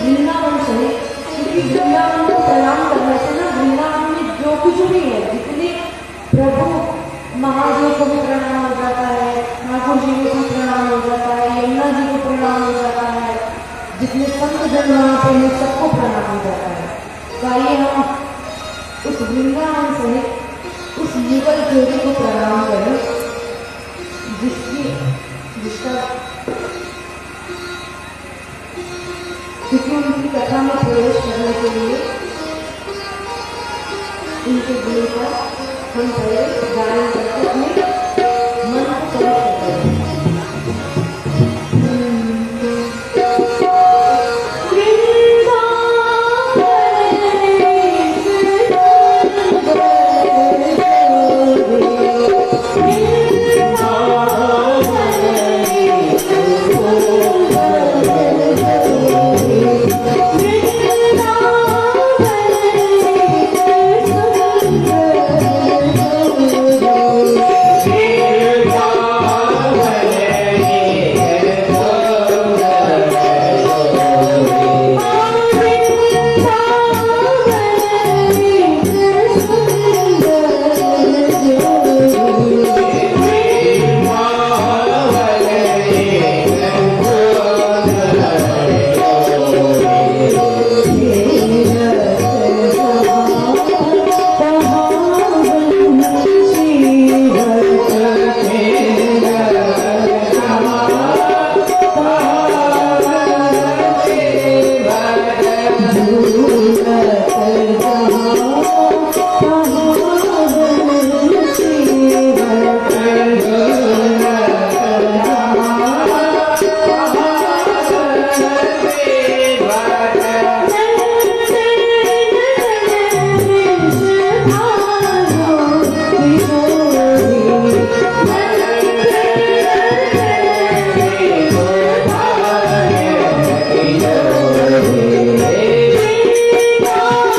वृंदावन सहित वृंदावन को प्रणाम करने से ना वृंदावन में जो कुछ भी है, जितने प्रभु महादेव को भी प्रणाम हो जाता है, ठाकुर जी को भी प्रणाम हो जाता है, यमुना जी को प्रणाम हो जाता है, जितने संत जन वहाँ पे हैं सबको प्रणाम हो जाता है। तो आइए हम उस वृंदावन से उस युगल जोड़ी को प्रणाम करें जिसका क्योंकि उनकी कथा में प्रवेश करने के लिए उनके गुरु का हम पहले गायन करके अपने मन को पवित्र करें। Oh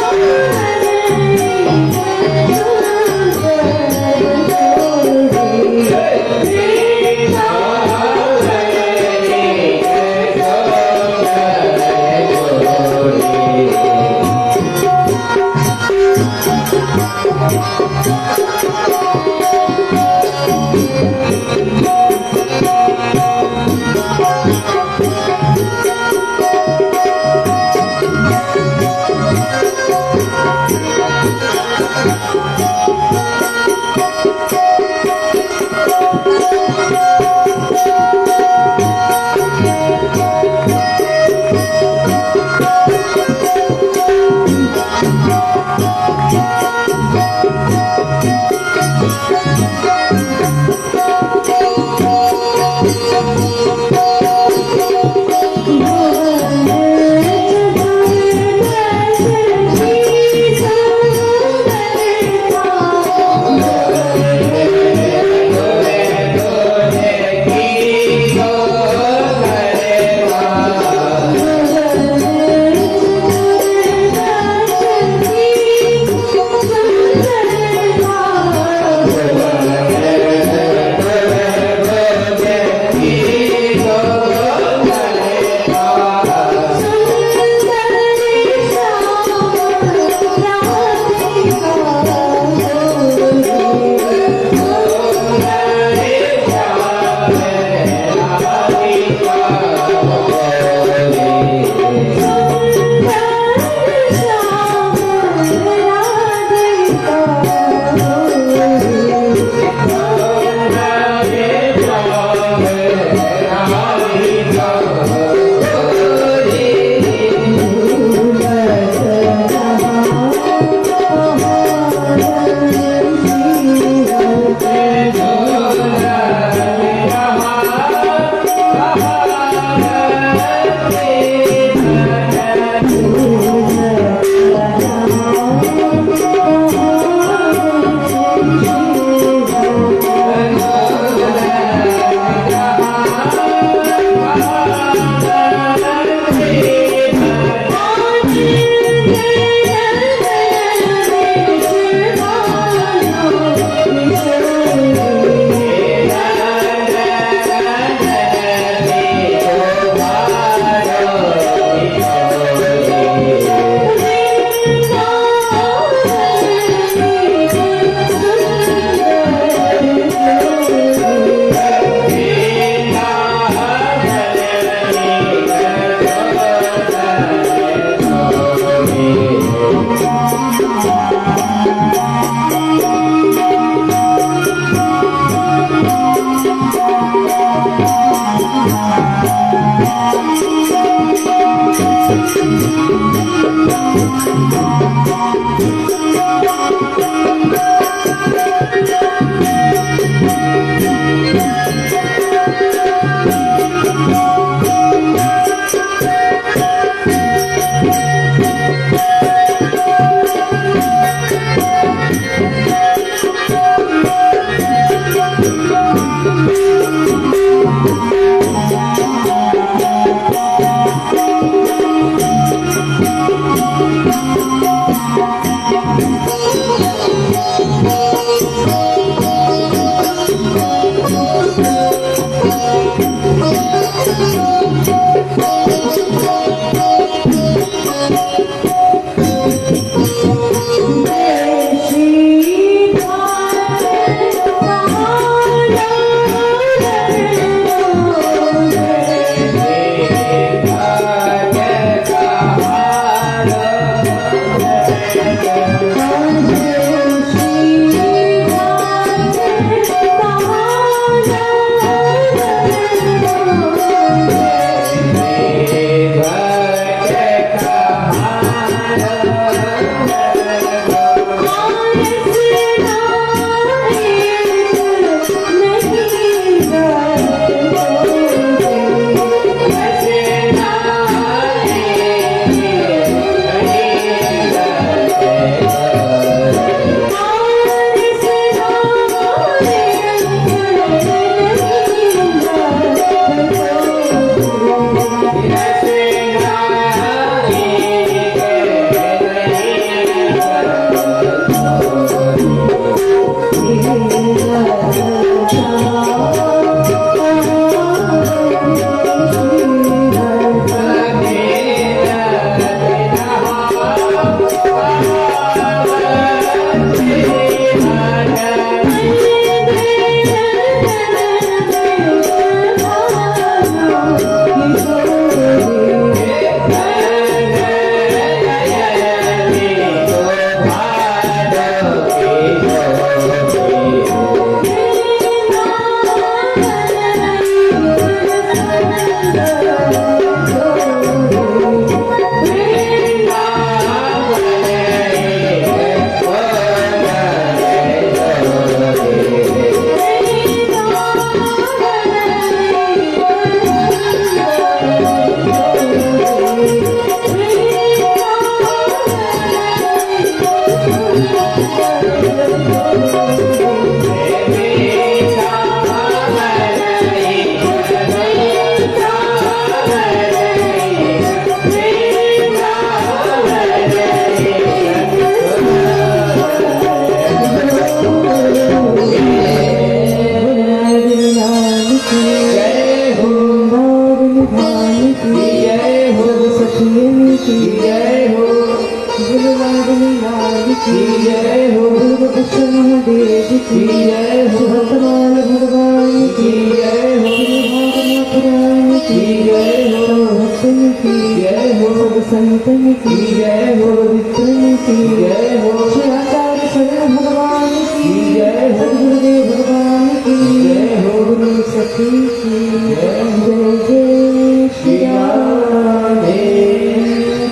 संतन की जय हो, विष्णु की जय हो, श्री आचार्य शरण भगवान की जय हो, सद्गुरुदेव भगवान की जय हो, गुरु सखी की जय हो, जय श्री राधे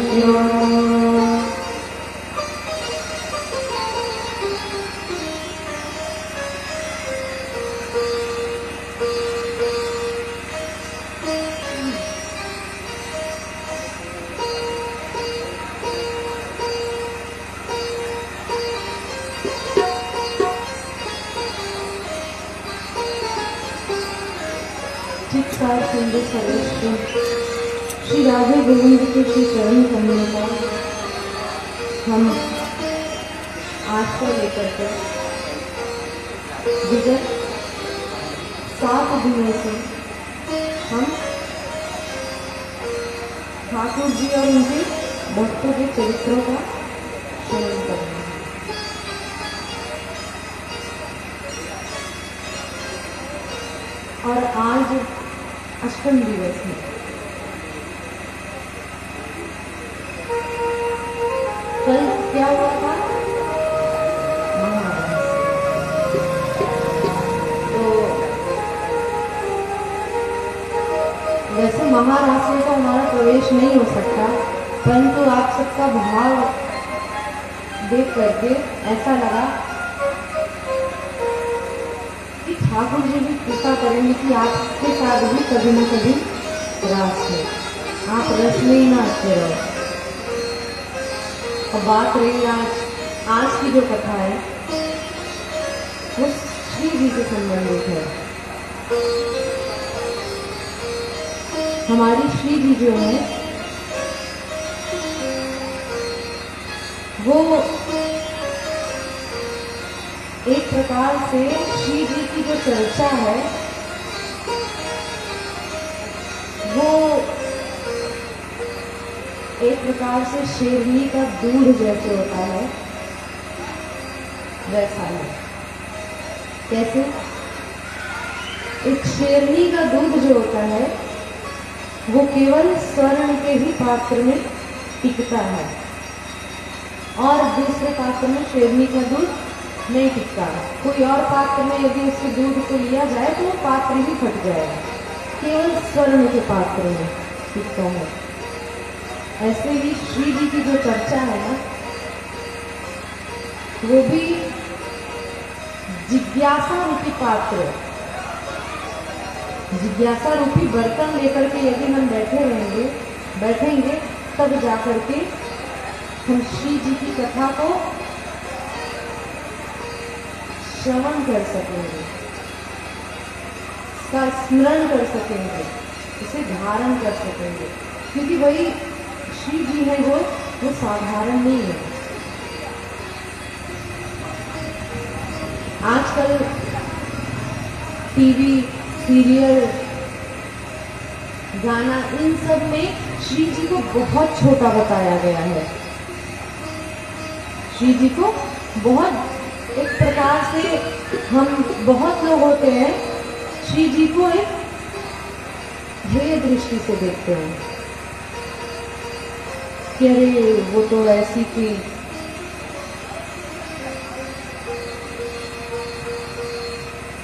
श्याम। चित्कार सुंदर सर्वश्रेष्ठ श्री राधे गोविंद के श्री चरण कमलों का हम आज को लेकर के विगत 7 दिनों से हम ठाकुर जी और उनके भक्तों के चरित्रों का श्रवण कर रहे हैं। और आज अष्टम दिवस है। कल क्या हुआ था? महारास। तो वैसे महारास में तो हमारा प्रवेश नहीं हो सकता, परंतु आप सबका भाव देख करके ऐसा लगा ठाकुर जी भी कृपा करेंगे कि आपके साथ भी कभी न कभी रास है, आप रस में ही ना आते रहो। और बात रही आज की जो कथा है वो श्री जी से संबंधित है। हमारी श्री जी जो है वो एक प्रकार से श्री जी की जो चर्चा है वो एक प्रकार से शेरनी का दूध जैसे होता है वैसा है। कैसे? एक शेरनी का दूध जो होता है वो केवल स्वर्ण के ही पात्र में टिकता है और दूसरे पात्र में शेरनी का दूध नहीं टिकता। कोई और पात्र में यदि उसके दूध को लिया जाए तो वो पात्र ही फट जाएगा, केवल स्वर्ण के पात्र में टिकता है। ऐसे ही श्री जी की जो चर्चा है ना वो भी जिज्ञासा रूपी पात्र, जिज्ञासा रूपी बर्तन लेकर के यदि हम बैठेंगे तब जाकर के हम श्री जी की कथा को श्रवण कर सकेंगे, इसका स्मरण कर सकेंगे, इसे धारण कर सकेंगे। क्योंकि वही श्री जी है वो साधारण नहीं है। आजकल टीवी, सीरियल, गाना, इन सब में श्री जी को बहुत छोटा बताया गया है। श्री जी को बहुत एक प्रकार से हम बहुत लोग होते हैं श्री जी को एक हेय दृष्टि से देखते हैं कि अरे वो तो ऐसी थी,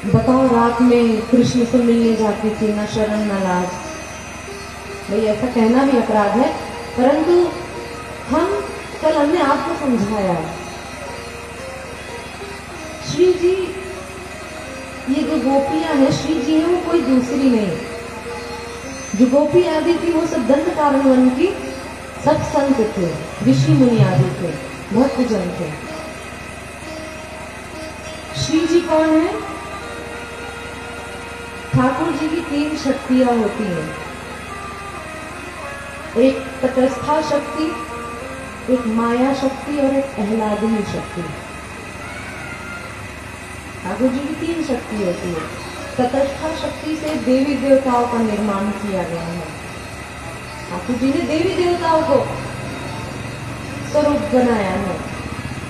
बताओ रात में कृष्ण से मिलने जाती थी, न शर्म न लाज। भाई ऐसा कहना भी अपराध है, परंतु कल हमने आपको समझाया श्री जी, ये जो गोपियां हैं श्री जी है वो कोई दूसरी नहीं। जो गोपी आदि थी वो सब दंड कारण वन की सब संत थे, ऋषि मुनि आदि थे, भक्तजन थे। श्री जी कौन है? ठाकुर जी की 3 शक्तियां होती हैं, एक तटस्था शक्ति, एक माया शक्ति और एक आह्लादिनी शक्ति। ठाकुर जी की 3 शक्ति होती है। तटस्था शक्ति से देवी देवताओं का निर्माण किया गया है। ठाकुर जी ने देवी देवताओं को स्वरूप बनाया है।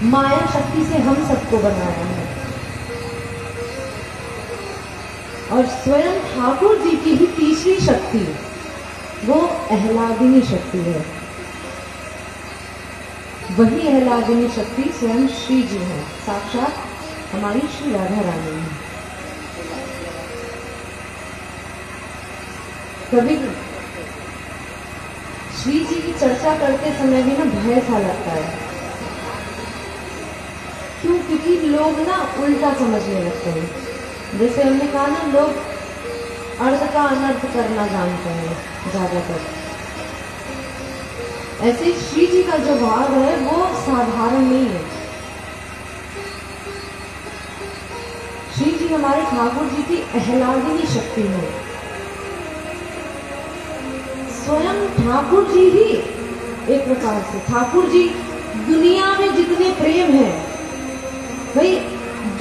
माया शक्ति से हम सबको बनाया है और स्वयं ठाकुर जी की ही तीसरी शक्ति वो आह्लादिनी शक्ति है। वही आह्लादिनी शक्ति स्वयं श्री जी है, साक्षात हमारी श्री राधा रानी है। कभी श्री जी की चर्चा करते समय भी ना भय सा लगता है। क्यों? क्योंकि लोग ना उल्टा समझने लगते हैं। जैसे हमने कहा ना, लोग अर्थ का अनर्थ करना जानते हैं ज्यादातर। ऐसे श्री जी का जो भाव है वो साधारण नहीं है। श्री जी हमारे ठाकुर जी की आह्लादिनी शक्ति है। स्वयं ठाकुर जी ही एक प्रकार से, ठाकुर जी दुनिया में जितने प्रेम है, भाई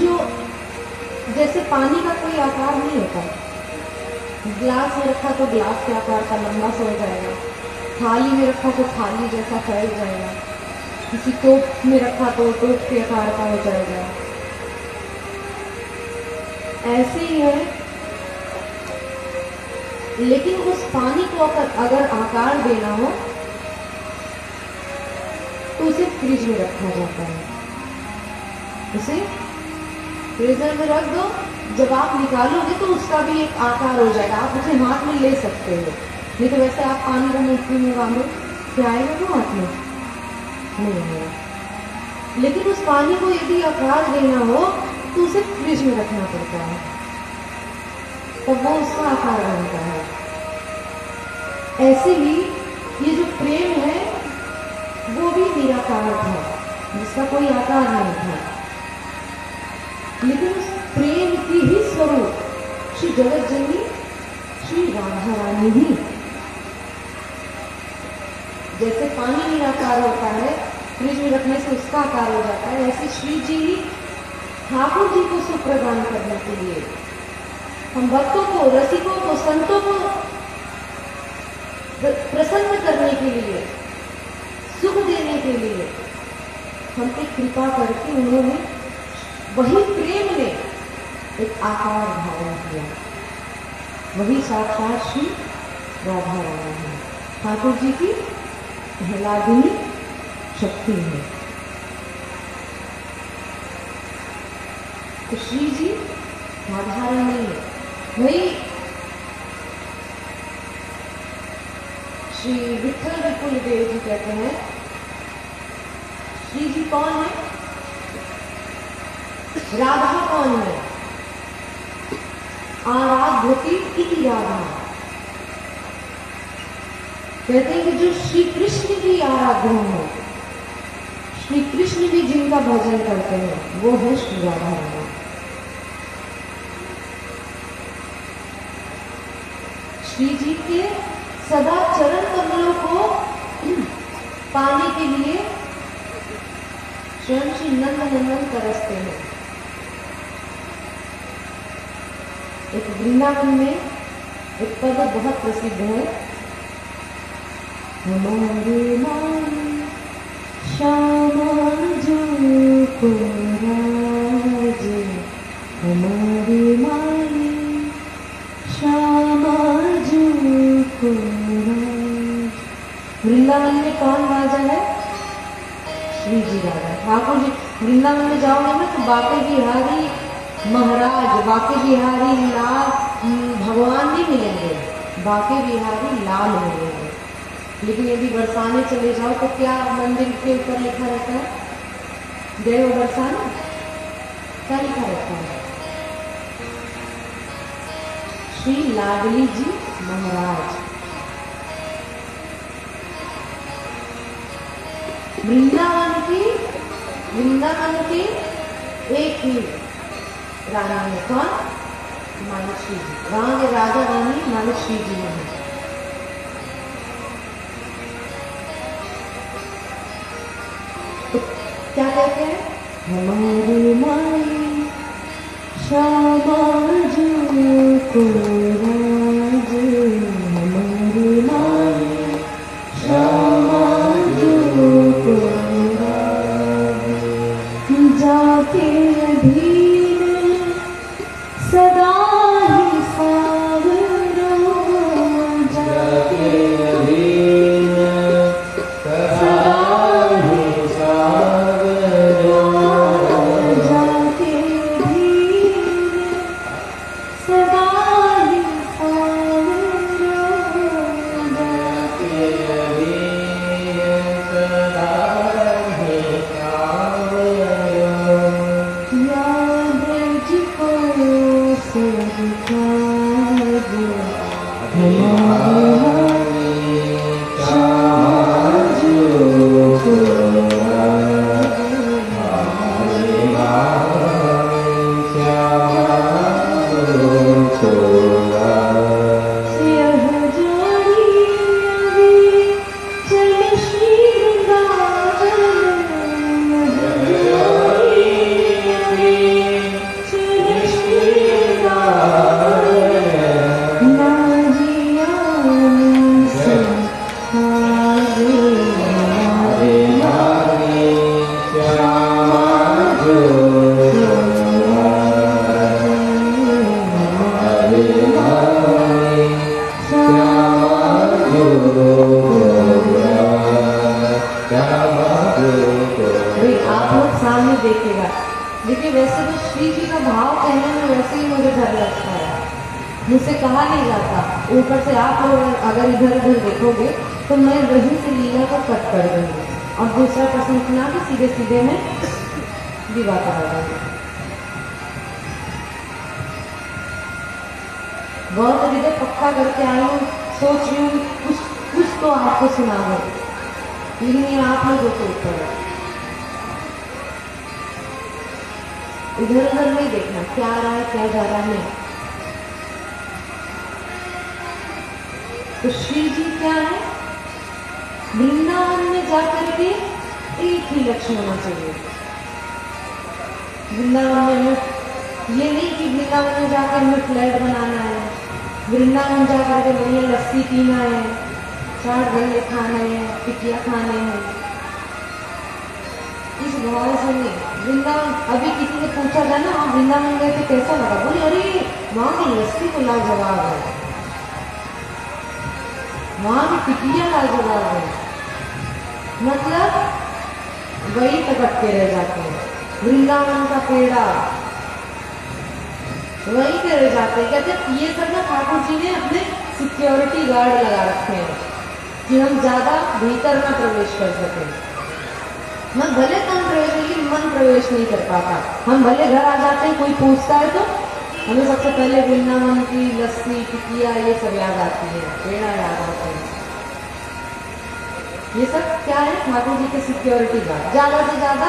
जो जैसे पानी का कोई आकार नहीं होता, ग्लास में रखा तो ग्लास के आकार का लंबा सा हो जाएगा, थाली में रखा तो थाली जैसा फैल जाएगा, किसी टोप में रखा तो टोप के आकार का हो जाएगा। ऐसे ही है। लेकिन उस पानी को अगर आकार देना हो तो उसे फ्रिज में रखा जाता है। उसे फ्रीजर में रख दो, जब आप निकालोगे तो उसका भी एक आकार हो जाएगा, आप उसे हाथ में ले सकते हो। नहीं तो वैसे आप पानी को मुट्ठी में बांधो, क्या आएगा वो हाथ में? नहीं आएगा। लेकिन उस पानी को यदि आकार देना हो तो उसे फ्रिज में रखना पड़ता है, तब वो उसका आकार बनता है। ऐसे ही ये जो प्रेम है वो भी निराकार था, जिसका कोई आकार नहीं था, लेकिन उस प्रेम की ही स्वरूप श्री जगत जननी श्री राधा रानी ही। जैसे पानी निराकार होता है, फ्रिज में रखने से उसका आकार हो जाता है, ऐसे श्री जी ही ठाकुर जी को सुख प्रदान करने के लिए, हम भक्तों को, रसिकों को, संतों को प्रसन्न करने के लिए, सुख देने के लिए हम पे कृपा करके उन्होंने वही प्रेम ने एक आकार धारण किया। वही साक्षात श्री राधा रानी है, ठाकुर जी की प्रहलादिनी शक्ति है। तो श्री जी साधारण नहीं है। वही श्री विठल विपुल देव जी कहते हैं, श्री जी कौन है, राधा कौन है, आराध्यति इति राधा। कहते हैं कि जो श्री कृष्ण की आराध्या है, श्री कृष्ण भी जिनका भजन करते हैं, वो है श्री राधा रानी। श्री जी के सदा चरण कमलों को पाने के लिए स्वयं श्री नंद नंदन तरसते हैं। एक वृंदावन में एक पद बहुत प्रसिद्ध है, हमारे माई श्यामा जो को राज, हमारे माई श्यामा जो को राज। वृंदावन में कौन राजा है, श्री जी राजा। ठाकुर जी वृंदावन में जाओगे ना तो बाके बिहारी महाराज, बाके बिहारी लाल भगवान नहीं मिलेंगे, बाके बिहारी लाल मिलेंगे। लेकिन यदि बरसाने चले जाओ तो क्या मंदिर के ऊपर लिखा रहता है, गए हो बरसाने, क्या लिखा रहता है, श्री लाडली जी महाराज। वृंदावन की एक ही रानी है, कौन, मानस श्री जी। वहां के राजा रानी मानस श्री जी है। तो क्या कहते हैं, हमारे माई श्यामा जो को राज, हमारे माई श्यामा जो को राज, जाके अधीन सदा ही सावरो, जाके अधीन सदा ही सावरो, जाके अधीन सदा ही सावरो, जाके अधीन सदा ही सावरो, याद जिको देखेगा। देखिए वैसे तो श्री जी का भाव कहने में वैसे ही मुझे डर लगता है, मुझसे कहा नहीं जाता। ऊपर से आप लोग अगर इधर उधर देखोगे तो मैं वहीं से लीला को कट कर दूंगी और दूसरा प्रश्न सुना के सीधे सीधे में विवाह करा दूंगी। बहुत हृदय पक्का करके आई हूँ, सोच रही हूँ कुछ तो आपको सुना दो। लेकिन ये आप लोगों के ऊपर है। इधर उधर नहीं देखना क्या आ रहा है क्या जा रहा है। तो श्री जी क्या है, वृंदावन में जाकर के एक ही लक्ष्य होना चाहिए। वृंदावन में ये नहीं कि वृंदावन में जाकर हमें फ्लैट बनाना है, वृंदावन जाकर के बढ़िया लस्सी पीना है, चाट गल्ले खाने हैं, टिकिया खाने हैं, इस भाव से नहीं। वृंदावन अभी किसी ने पूछा था ना आप वृंदावन गए थे कैसा लगा, बोले अरे वहां की लस्सी तो लाजवाब है, वहां की टिकिया लाजवाब है। मतलब वही तक अटके रह जाते हैं, वृंदावन का पेड़ा वही पे रह जाते हैं। कहते ये सब ना ठाकुर जी ने अपने सिक्योरिटी गार्ड लगा रखे हैं कि हम ज्यादा भीतर ना प्रवेश कर सके। मन भले तन प्रवेश, लेकिन मन प्रवेश नहीं कर पाता। हम भले घर आ जाते हैं, कोई पूछता है तो हमें सबसे पहले वृंदावन की लस्सी टिकिया ये सब याद आती है, पेड़ा याद आता है। ये सब क्या है, ठाकुर जी के सिक्योरिटी गार्ड। ज्यादा से ज्यादा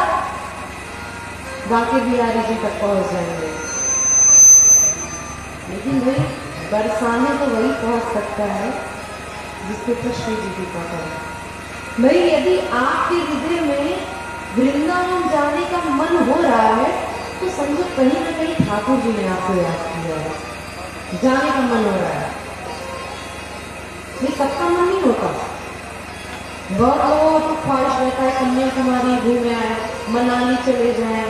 बांके बिहारी जी तक पहुंच जाएंगे, लेकिन भाई बरसाने तो वही पहुंच सकता है जिसके ऊपर श्री जी की कृपा है। भाई यदि आपके हृदय में वृंदावन जाने का मन हो रहा है तो समझो कहीं ना कहीं ठाकुर जी ने आपको याद किया है, जाने का मन हो रहा है। ये सबका मन नहीं होता, बहुत लोगों को ख्वाहिश रहता है कन्याकुमारी घूमे आए, मनाली चले जाएं,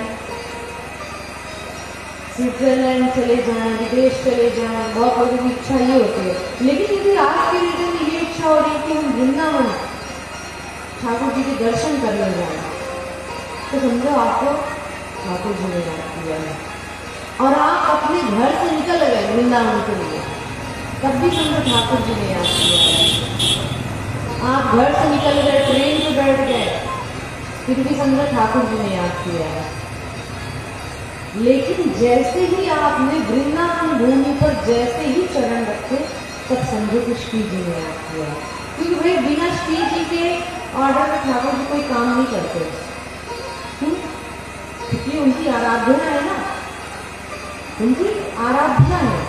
स्विट्जरलैंड चले जाएं, विदेश चले जाएं, बहुत लोगों की इच्छा ये होती है। लेकिन यदि आपके हृदय में ये इच्छा हो रही है कि हम वृंदावन ठाकुर जी के दर्शन करने जाएं, तो समझो आपको ठाकुर जी ने याद किया है और आप अपने घर से निकल गए वृंदावन के लिए, तब भी समझो ठाकुर जी ने याद किया है। आप घर से निकल गए, ट्रेन में बैठ गए, फिर भी समझो ठाकुर जी ने याद किया है। लेकिन जैसे ही आपने वृंदावन भूमि पर जैसे ही चरण रखे, तब समझो कि श्री जी ने याद किया। क्योंकि भाई बिना श्री जी के ऑर्डर में ठाकुर जी कोई काम नहीं करते, क्योंकि उनकी आराधना है ना, उनकी आराधना है।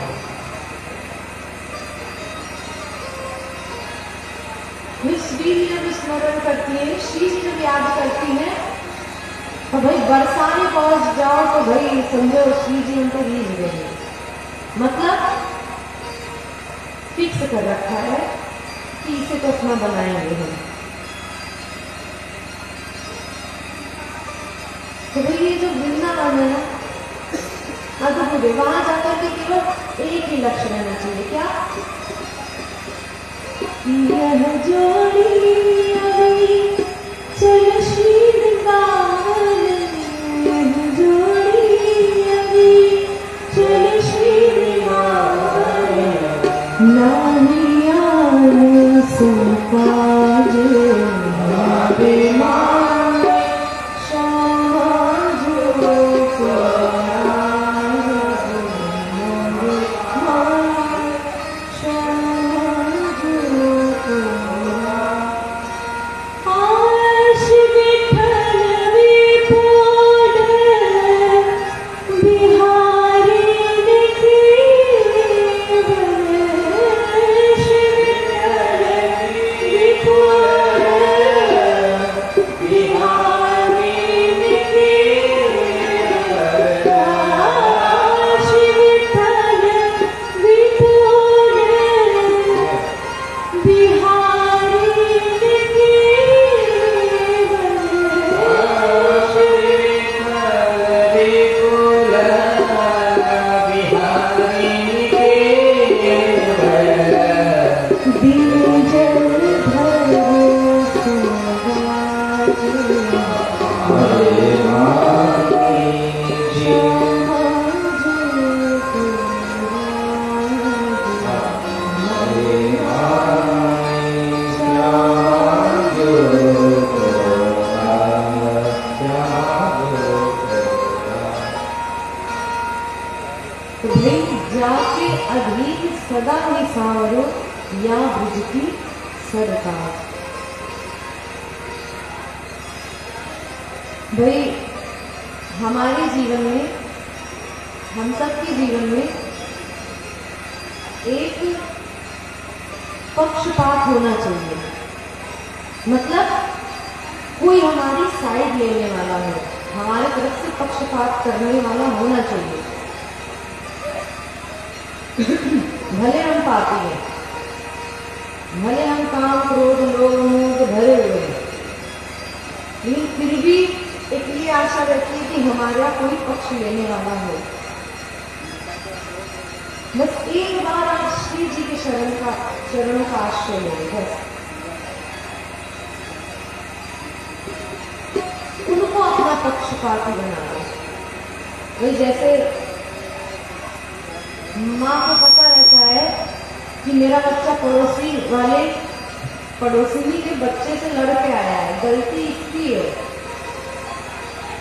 श्री जी जब स्मरण करती है, श्री जी जब याद करती है, तो भाई बरसाने पहुंच जाओ तो भाई समझो श्री जी उनको रीझ गई, मतलब फिक्स कर रखा है कि इसे तो अपना बनाएंगे हम। तो भाई ये जो वृंदावन है ना, अद्भुत है। वहां जाकर के केवल एक ही लक्ष्य रहना चाहिए, क्या, यह जोड़ी अभी चल श्री वृंदावन, यह जोड़ी अभी चल श्री वृंदावन, नाही आन सो काज बेमान जाके अधीन सदा ही सांवरो या ब्रज की सरकार। भाई हमारे जीवन में, हम सबके जीवन में एक पक्षपात होना चाहिए। मतलब कोई हमारी साइड लेने वाला हो, हमारे तरफ से पक्षपात करने वाला होना चाहिए। भले हम पापी हैं, भले हम काम क्रोध लोभ मोह से भरे हुए हैं, लेकिन फिर भी एक ये आशा रहती है कि हमारा कोई पक्ष लेने वाला हो। बस एक बार आज श्री जी के चरणों का आश्रय ले, बस उनको अपना पक्षपाती बना दो। वही जैसे माँ को पता रहता है कि मेरा बच्चा पड़ोसिनी के बच्चे से लड़ के आया है, गलती इसकी है,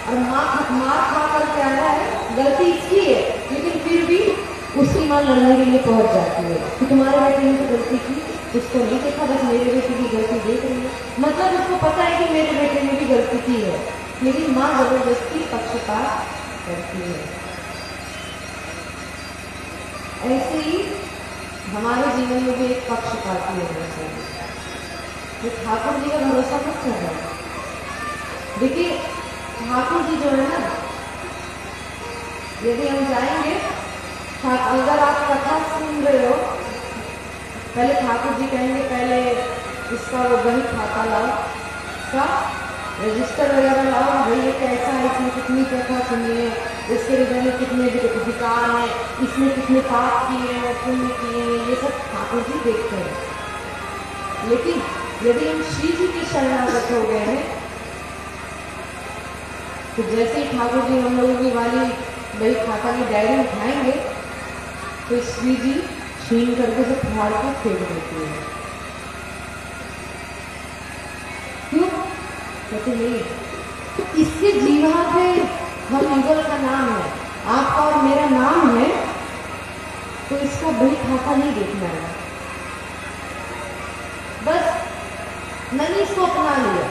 और मार खा करके आया है, गलती इसकी है, लेकिन फिर भी उसकी माँ लड़ने के लिए पहुंच जाती है कि तुम्हारे बेटे ने तो गलती की, उसको नहीं देखा, बस मेरे बेटे की गलती देख रही है। मतलब उसको पता है कि मेरे बेटे ने भी गलती की है, लेकिन माँ जबरदस्ती पक्षपात करती है। ऐसे ही हमारे जीवन में भी एक पक्षपाती होना चाहिए। तो ठाकुर जी का भरोसा मत करना। देखिए ठाकुर जी जो है ना, यदि हम जाएंगे, अगर आप कथा सुन रहे हो, पहले ठाकुर जी कहेंगे पहले इसका वो बही खाता लाओ, इसका रजिस्टर वगैरह लाओ, भाई ये कैसा है, इसमें कितनी कथा सुनी है, इसके हृदय में कितने विकार हैं, इसमें कितने पाप किए हैं, पुण्य किए हैं, ये सब ठाकुर जी देखते हैं। लेकिन यदि हम श्री जी के शरणागत हो गए हैं, तो जैसे ही ठाकुर जी हम लोगों की वाली बही खाता की डायरी उठाएंगे, तो श्री जी छीन करके से फाड़ के फेंक देती है। क्यों? कहते नहीं, तो इसके जीवा पे हम युगल का नाम है, आपका और मेरा नाम है, तो इसका बही खाता नहीं देखना है। बस मैंने इसको अपना लिया,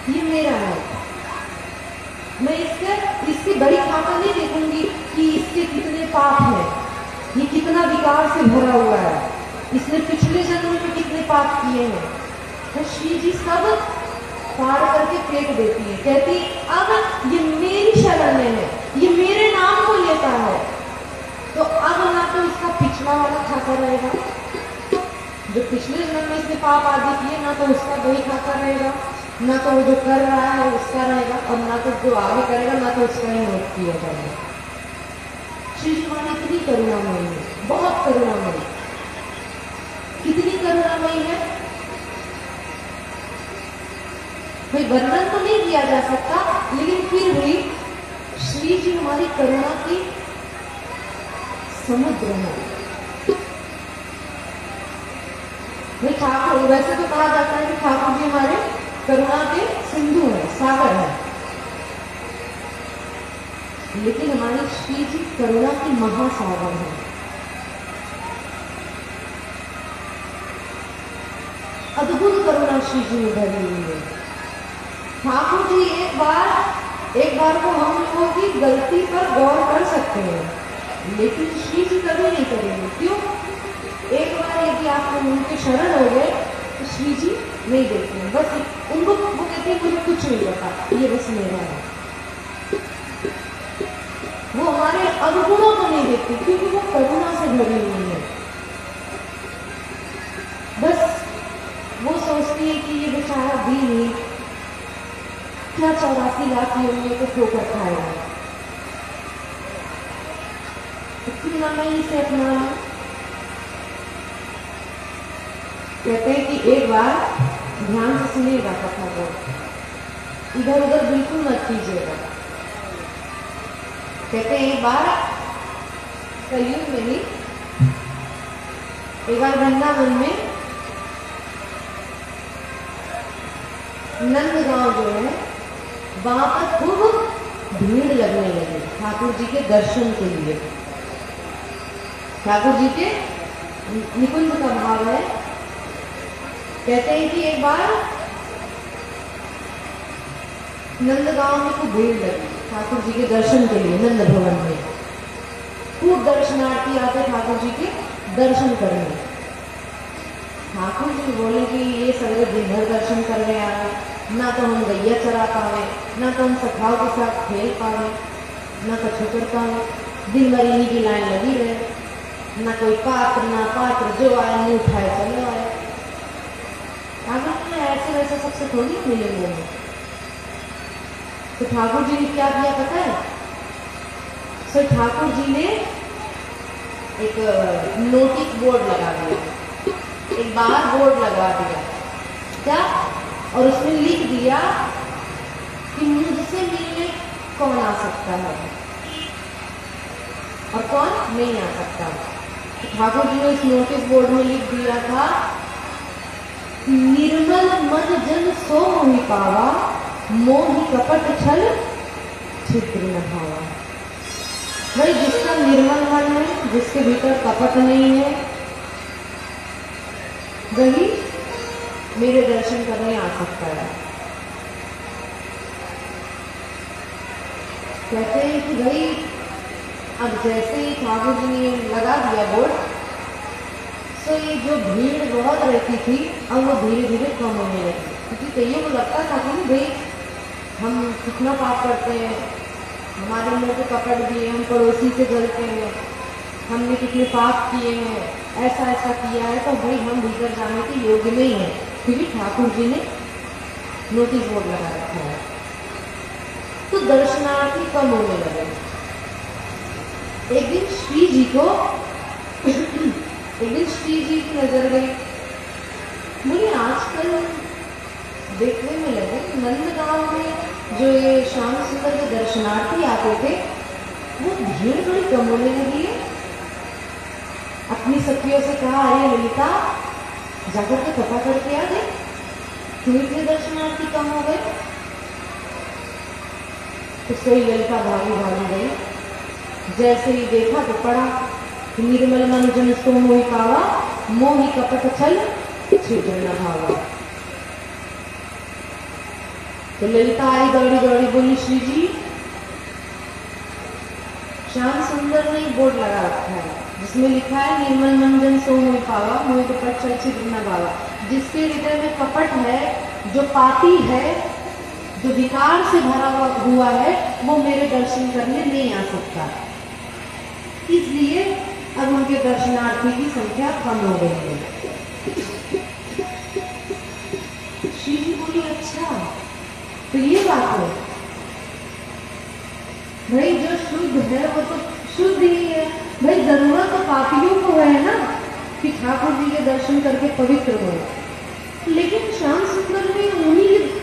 ये मेरा है, मैं इसकी बड़ी खाता नहीं देखूंगी कि इसके कितने पाप हैं, ये कितना विकार से भरा हुआ है, इसने पिछले जन्म में कितने पाप किए हैं। तो श्री जी सब फाड़ करके फेंक देती है, कहती अब ये मेरी शरण में है, ये मेरे नाम को लेता है, तो अब ना तो इसका पिछला वाला खाता रहेगा, जो पिछले जन्म में इसने पाप आदि किए, ना तो उसका बही खाता रहेगा, ना तो वो जो कर रहा है उसका रहेगा, और ना तो जो आगे करेगा, ना तो उसका ही नोट किया जाएगा। श्री जी माने इतनी करुणामयी है, बहुत करुणामयी। कितनी करुणामयी है भाई, वर्णन तो नहीं किया जा सकता, लेकिन फिर भी श्री जी हमारी करुणा की समुद्र है। भाई ठाकुर, वैसे तो कहा जाता है कि ठाकुर जी हमारे करुणा के सिंधु है, सागर है, लेकिन हमारी श्री जी करुणा की महासागर है। अद्भुत करुणा श्री जी में भरी हुई है। ठाकुर जी एक बार को हम लोगों की गलती पर गौर कर सकते हैं, लेकिन श्री जी कभी नहीं करेंगे। क्यों? एक बार यदि आप उनके शरण हो गए तो श्री जी नहीं देखते हैं, बस उनको वो कहते हैं मुझे कुछ नहीं पता, ये बस मेरा है। वो हमारे अवगुणों को नहीं देखते, क्योंकि वो करुणा से भरी हुई है। बस वो सोचती है कि ये बेचारा भी नहीं, क्या 84 लाख योनियों को ठोकर खाएगा, क्यों ना मैं इसे अपना लूं। कहते हैं कि एक बार ध्यान से सुनिएगा कथा को, इधर उधर बिल्कुल मत कीजिएगा। कहते हैं एक बार कलयुग में ही, एक बार वृंदावन में नंदगांव जो है, वहां पर खूब भीड़ लगने लगी ठाकुर जी के दर्शन के लिए। ठाकुर जी के निकुंज का भाव है। कहते हैं कि एक बार नंदगांव में खूब भीड़ लगी ठाकुर जी के दर्शन के लिए। नंद भवन में खूब दर्शनार्थी आते ठाकुर जी के दर्शन करने। ठाकुर जी बोले कि ये सवेरे दिन भर दर्शन करने आए, ना तो हम गैया चरा पावे, ना तो हम सखाओं के साथ खेल पावे, ना कछु कर पावे, दिन भर इन्हीं की लाइन लगी रहे, ना कोई पात्र ना पात्र, जो आए मुँह उठाए चले आए। ठाकुर जी ऐसे वैसे सबसे थोड़ी मिलेंगे हम। तो ठाकुर जी ने क्या किया पता है? सो ठाकुर जी ने एक नोटिस बोर्ड लगा दिया, एक बार बोर्ड लगा दिया क्या, और उसमें लिख दिया कि मुझसे मिलने कौन आ सकता है और कौन नहीं आ सकता। तो ठाकुर जी ने इस नोटिस बोर्ड में लिख दिया था, निर्मल मन जन सो मोहि पावा, मोहि कपट छल छिद्र न भावा। भाई जिसका निर्मल मन है, जिसके भीतर कपट नहीं है, वही मेरे दर्शन करने आ सकता है। कहते हैं कि भाई अब जैसे ही ठाकुर जी ने लगा दिया बोर्ड, तो ये जो भीड़ बहुत रहती थी अब वो धीरे धीरे कम होने लगी। क्योंकि कईयों को लगता था कि भाई हम कितना पाप करते हैं, हमारे मुंह पे कपट भी है, हम पड़ोसी से जलते हैं, हमने कितने पाप किए हैं, ऐसा ऐसा किया है, तो भाई हम भीतर जाने के योग्य नहीं है। क्योंकि ठाकुर जी ने नोटिस बोर्ड लगा रखा है। तो दर्शनार्थी कम होने लगे। एक दिन श्री जी की नजर गई। मुझे आजकल देखने में लगे नंदगांव में जो ये श्याम सुंदर के दर्शनार्थी आते थे, वो भीड़ बड़ी कम होने लगी है। अपनी सखियों से कहा, अरे ललिता जाकर के पता करके आ गए, क्यों इतने दर्शनार्थी कम हो गए? तो सोई ललिता भागी भागी गई। जैसे ही देखा तो पड़ा, निर्मल मन जन सो मोहि पावा, मोहि कपट छल छिद्र न भावा। तो ललिता आई दौड़ी दौड़ी, बोली श्री जी श्याम सुंदर ने बोर्ड लगा रखा है जिसमें लिखा है निर्मल मन जन सो मोहि पावा, मोहि कपट छल छिद्र न भावा। जिसके हृदय में कपट है, जो पापी है, जो विकार से भरा हुआ है, वो मेरे दर्शन करने नहीं आ सकता। इसलिए अब उनके दर्शनार्थी की संख्या कम हो गई है। श्री जी बोली, अच्छा तो ये बात है। भाई जो शुद्ध है वो तो शुद्ध ही है। भाई जरूरत तो पापियों को है ना कि ठाकुर जी के दर्शन करके पवित्र हो, लेकिन श्याम सुंदर ने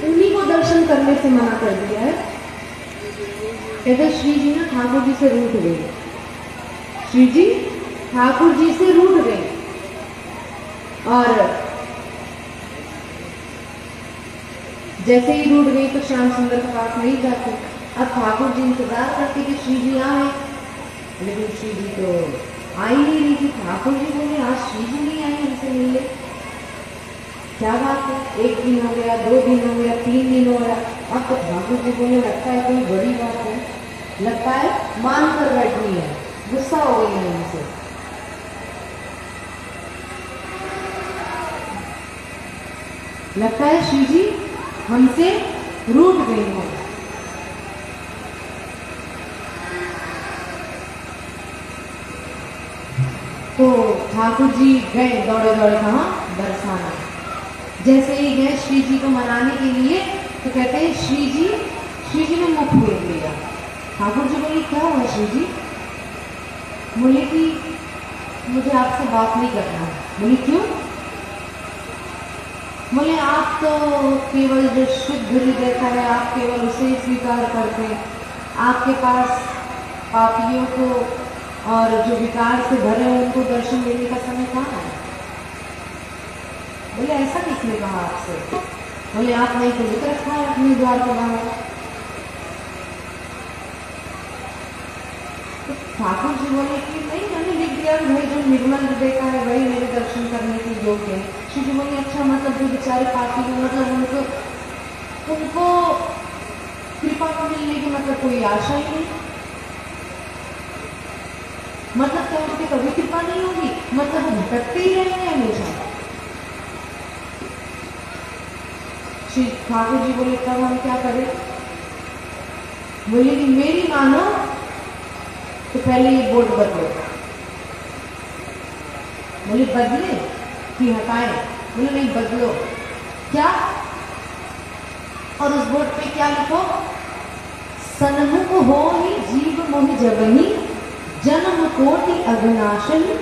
उन्हीं को दर्शन करने से मना कर दिया है। कहते श्री जी ना ठाकुर जी से रूठ गई। श्री जी ठाकुर जी से रूठ गई और जैसे ही रूठ गई तो श्याम सुंदर के पास नहीं जाते। अब ठाकुर जी इंतजार करते कि श्री जी आए, लेकिन श्री जी तो आ ही नहीं रही थी। ठाकुर जी बोले, आज श्री जी नहीं आई हमसे मिलने, क्या बात है? 1 दिन हो गया, 2 दिन हो गया, 3 दिन हो गया। अब तो ठाकुर जी बोले, लगता है कोई बड़ी बात है, लगता है मान कर बैठी है, गुस्सा हो गई है उनसे। लगता है श्री जी हमसे रूठ गई है। तो ठाकुर जी गए दौड़े दौड़े कहाँ? बरसाना। जैसे ही गए श्री जी को मनाने के लिए, तो कहते हैं श्री जी ने मुख फेर लिया। ठाकुर जी बोले, क्या हुआ श्री जी? बोले कि मुझे आपसे बात नहीं करना है। बोले क्यों? बोले आप तो केवल जो शुद्ध हृदय का है, आप केवल उसे ही स्वीकार करते हैं, आपके पास पापियों को और जो विकार से भरे हैं उनको दर्शन देने का समय कहाँ है? बोले ऐसा किसने कहा आपसे? बोले आप नहीं तो लिख रखा है अपने द्वार के बाहर। तो ठाकुर जी बोले कि नहीं, मैंने लिख दिया भाई जो निर्मल हृदय का है वही मेरे दर्शन करने के योग्य है। श्री जी बोले, अच्छा मतलब जो बेचारे पापी हैं, मतलब उनको कृपा मिलने की मतलब कोई आशा ही नहीं। मतलब क्या उनकी कभी कृपा नहीं होगी? मतलब हम भटकते ही रहेंगे हमेशा। श्री ठाकुर जी बोले तब हम क्या करें? बोले कि मेरी मानो तो पहले ये बोर्ड बदलो। बोले बदले कि हटाए? बोले नहीं बदलो। क्या? और उस बोर्ड पे क्या लिखो? सन्मुख हो ही जीव मोहि जबहि, जन्म कोटि अघनाशनि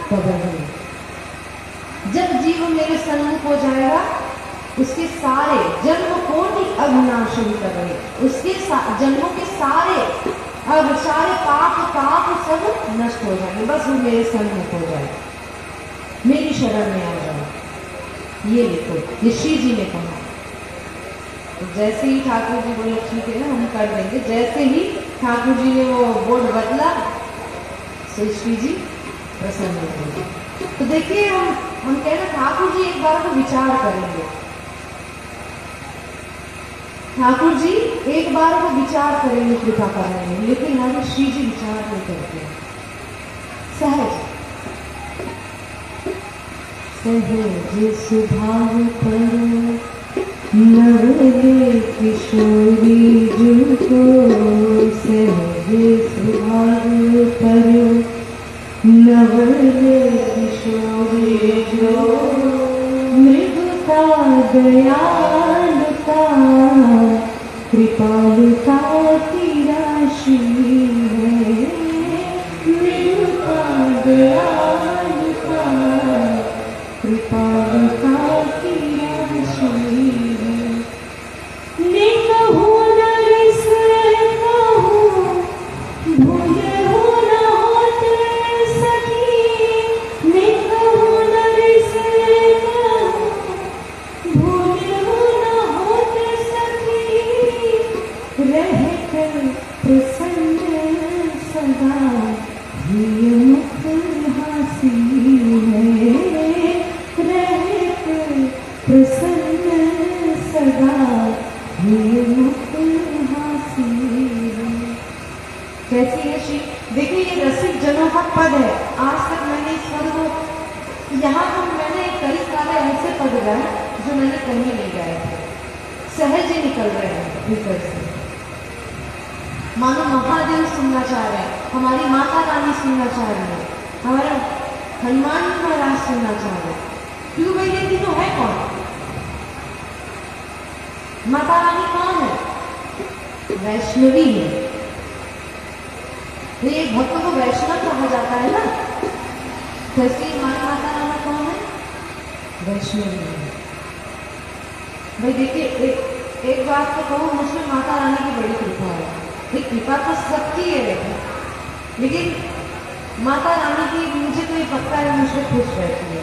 तबहि। जब जीव मेरे सन्मुख हो जाएगा, उसके सारे जन्म कोटि अघनाशनि तबहि, उसके जन्मों के सारे अब सारे पाप ताप सब नष्ट हो जाएंगे। बस वो मेरे सन्मुख हो जाए, मेरी शरण में आ जाए। ये लिखो, ये श्री जी ने कहा। तो जैसे ही ठाकुर जी बोले ठीक है हम कर देंगे, जैसे ही ठाकुर जी ने वो बोर्ड बदला, श्री जी प्रसन्न हो गए। तो देखिए हम कह रहे ठाकुर जी एक बार को विचार करेंगे। ठाकुर जी एक बार को विचार करेंगे कृपा करने में, लेकिन हमारे श्री जी विचार नहीं करते। सहज सहज स्वभाव पर नवले किशोरी जुको, सहज स्वभाव पर नवले किशोरी जो, मृदुता दयालुता कृपालुता की राशि है। मृदुता दयालुता कृपालुता की राशि है। निकहु नरि से कहूं, भूलहु न होते सखी। निकहु नरि से कहूं, भूलहु न होते सखी। रहकर प्रसन्न सदा ही मुख हासी है। रहकर प्रसन्न सदा ही मुख हासी है। कैसी है श्री? देखिए ये रसिक जनों का पद है। आज तक मैंने इस पद को यहाँ पर मैंने कई सारे ऐसे पद गाए जो मैंने कहीं नहीं गाए थे, सहज ही निकल रहे हैं भीतर से। मानो महादेव सुनना चाह रहे हैं, हमारी माता रानी सुनना चाह रही है, हमारे हनुमान जी महाराज सुनना चाह रहे हैं। क्यों भाई ये तीनों है कौन? माता रानी कौन है? वैष्णवी है। तो ये भक्त को वैष्णव कहा जाता है ना, कैसे हमारी माता रानी कौन है? वैष्णवी है। भाई देखिए एक बात तो कहूँ, मुझमें माता रानी की बड़ी कृपा है। ये कृपा तो सबकी है, लेकिन माता रानी की मुझे तो ये पक्का है मुझसे खुश रहती है।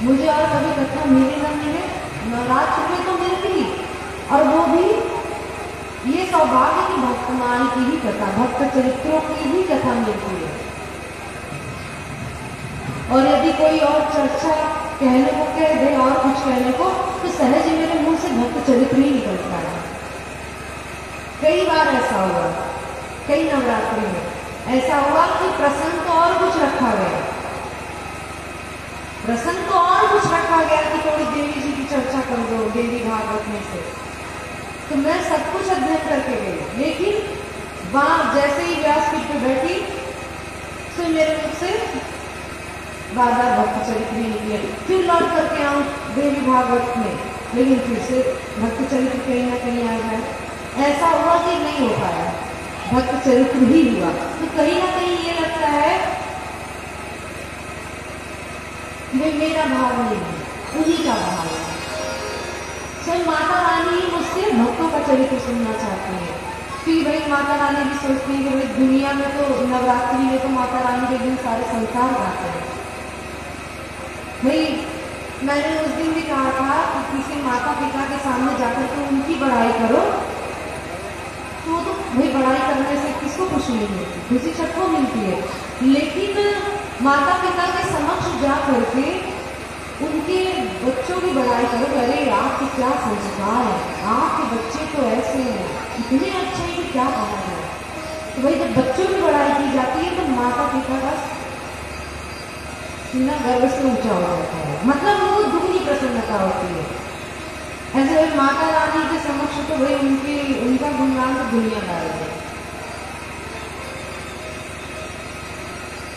मुझे और कभी कथा मिली ना मिले, नवरात्र में तो मिलती, और वो भी ये सौभाग्य की भक्तमान की ही कथा, भक्त चरित्रों की ही कथा मिलती है। और यदि कोई और चर्चा कहने को कह दे और कुछ कहने को, तो सहज ही मेरे मुंह से भक्त चरित्र ही निकलता है। कई बार ऐसा हुआ, कई नवरात्रि में ऐसा हुआ कि प्रसंग तो और कुछ रखा गया, प्रसंग तो और कुछ रखा गया कि थोड़ी देवी जी की चर्चा कर दो देवी भागवत में से। तो मैं सब कुछ अध्ययन करके गई, लेकिन वहां जैसे ही व्यासपीठ पे बैठी तो मेरे मुख से बार बार भक्त चरित्र ही निकले। फिर लौट करके आऊं देवी भागवत में, लेकिन फिर से भक्त चरित्र कहीं ना कहीं आ जाए। ऐसा हुआ कि नहीं हो पाया, भक्त चरित्र ही हुआ। तो कहीं ना कहीं ये लगता है कि मेरा भाव नहीं है, उन्हीं का भाव है। स्वयं माता रानी मुझसे भक्तों का चरित्र सुनना चाहती है। फिर भाई माता रानी भी सोचती है कि भाई दुनिया में तो नवरात्रि में तो माता रानी के दिन सारे संसार गाते हैं। भाई मैंने उस दिन भी कहा था कि किसी माता पिता के सामने जाकर के उनकी बड़ाई करो, तो भाई बड़ाई करने से किसको खुशी नहीं मिलती, खुशी सबको मिलती है। लेकिन माता पिता के समक्ष जा करके उनके बच्चों की बड़ाई करो, अरे आपके क्या संस्कार है, आपके बच्चे तो ऐसे हैं, इतने अच्छे हैं कि क्या कहा जाए। तो भाई जब बच्चों की बड़ाई की जाती है तो माता पिता का सीना गर्व से ऊंचा हो जाता है, मतलब वो दुगनी प्रसन्नता होती है। ऐसे भाई माता रानी के समक्ष तो भाई उनका गुणगान तो दुनिया गा रही है,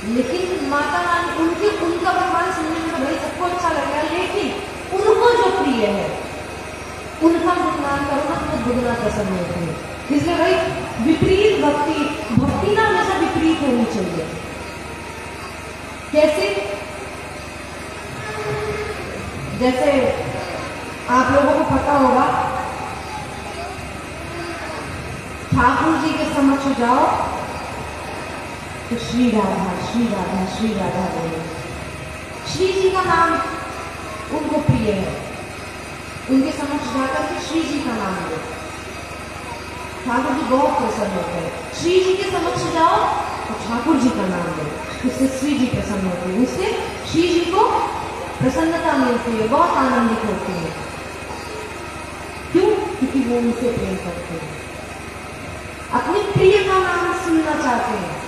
लेकिन माता रानी उनका भगवान सुनने में तो भाई सबको अच्छा लगेगा, लेकिन उनको जो प्रिय है उनका गुणगान करो ना तो दुगना प्रसन्न होती है। इसलिए भाई विपरीत भक्ति ना हमेशा विपरीत होनी चाहिए। कैसे? जैसे आप लोगों को पता होगा, ठाकुर जी के समक्ष जाओ तो श्री राधा श्री राधा श्री राधा बोलो। श्री जी का नाम उनको प्रिय है, उनके समक्ष जाकर के श्री जी का नाम लो, ठाकुर जी बहुत प्रसन्न होते हैं। श्री जी के समक्ष जाओ तो ठाकुर जी का नाम लो, उससे श्री जी प्रसन्न होते हैं, उससे श्री जी को प्रसन्नता मिलती है, बहुत आनंदित होती है। क्यों? क्योंकि वो उनसे प्रेम करते हैं, अपने प्रिय का नाम सुनना चाहते हैं।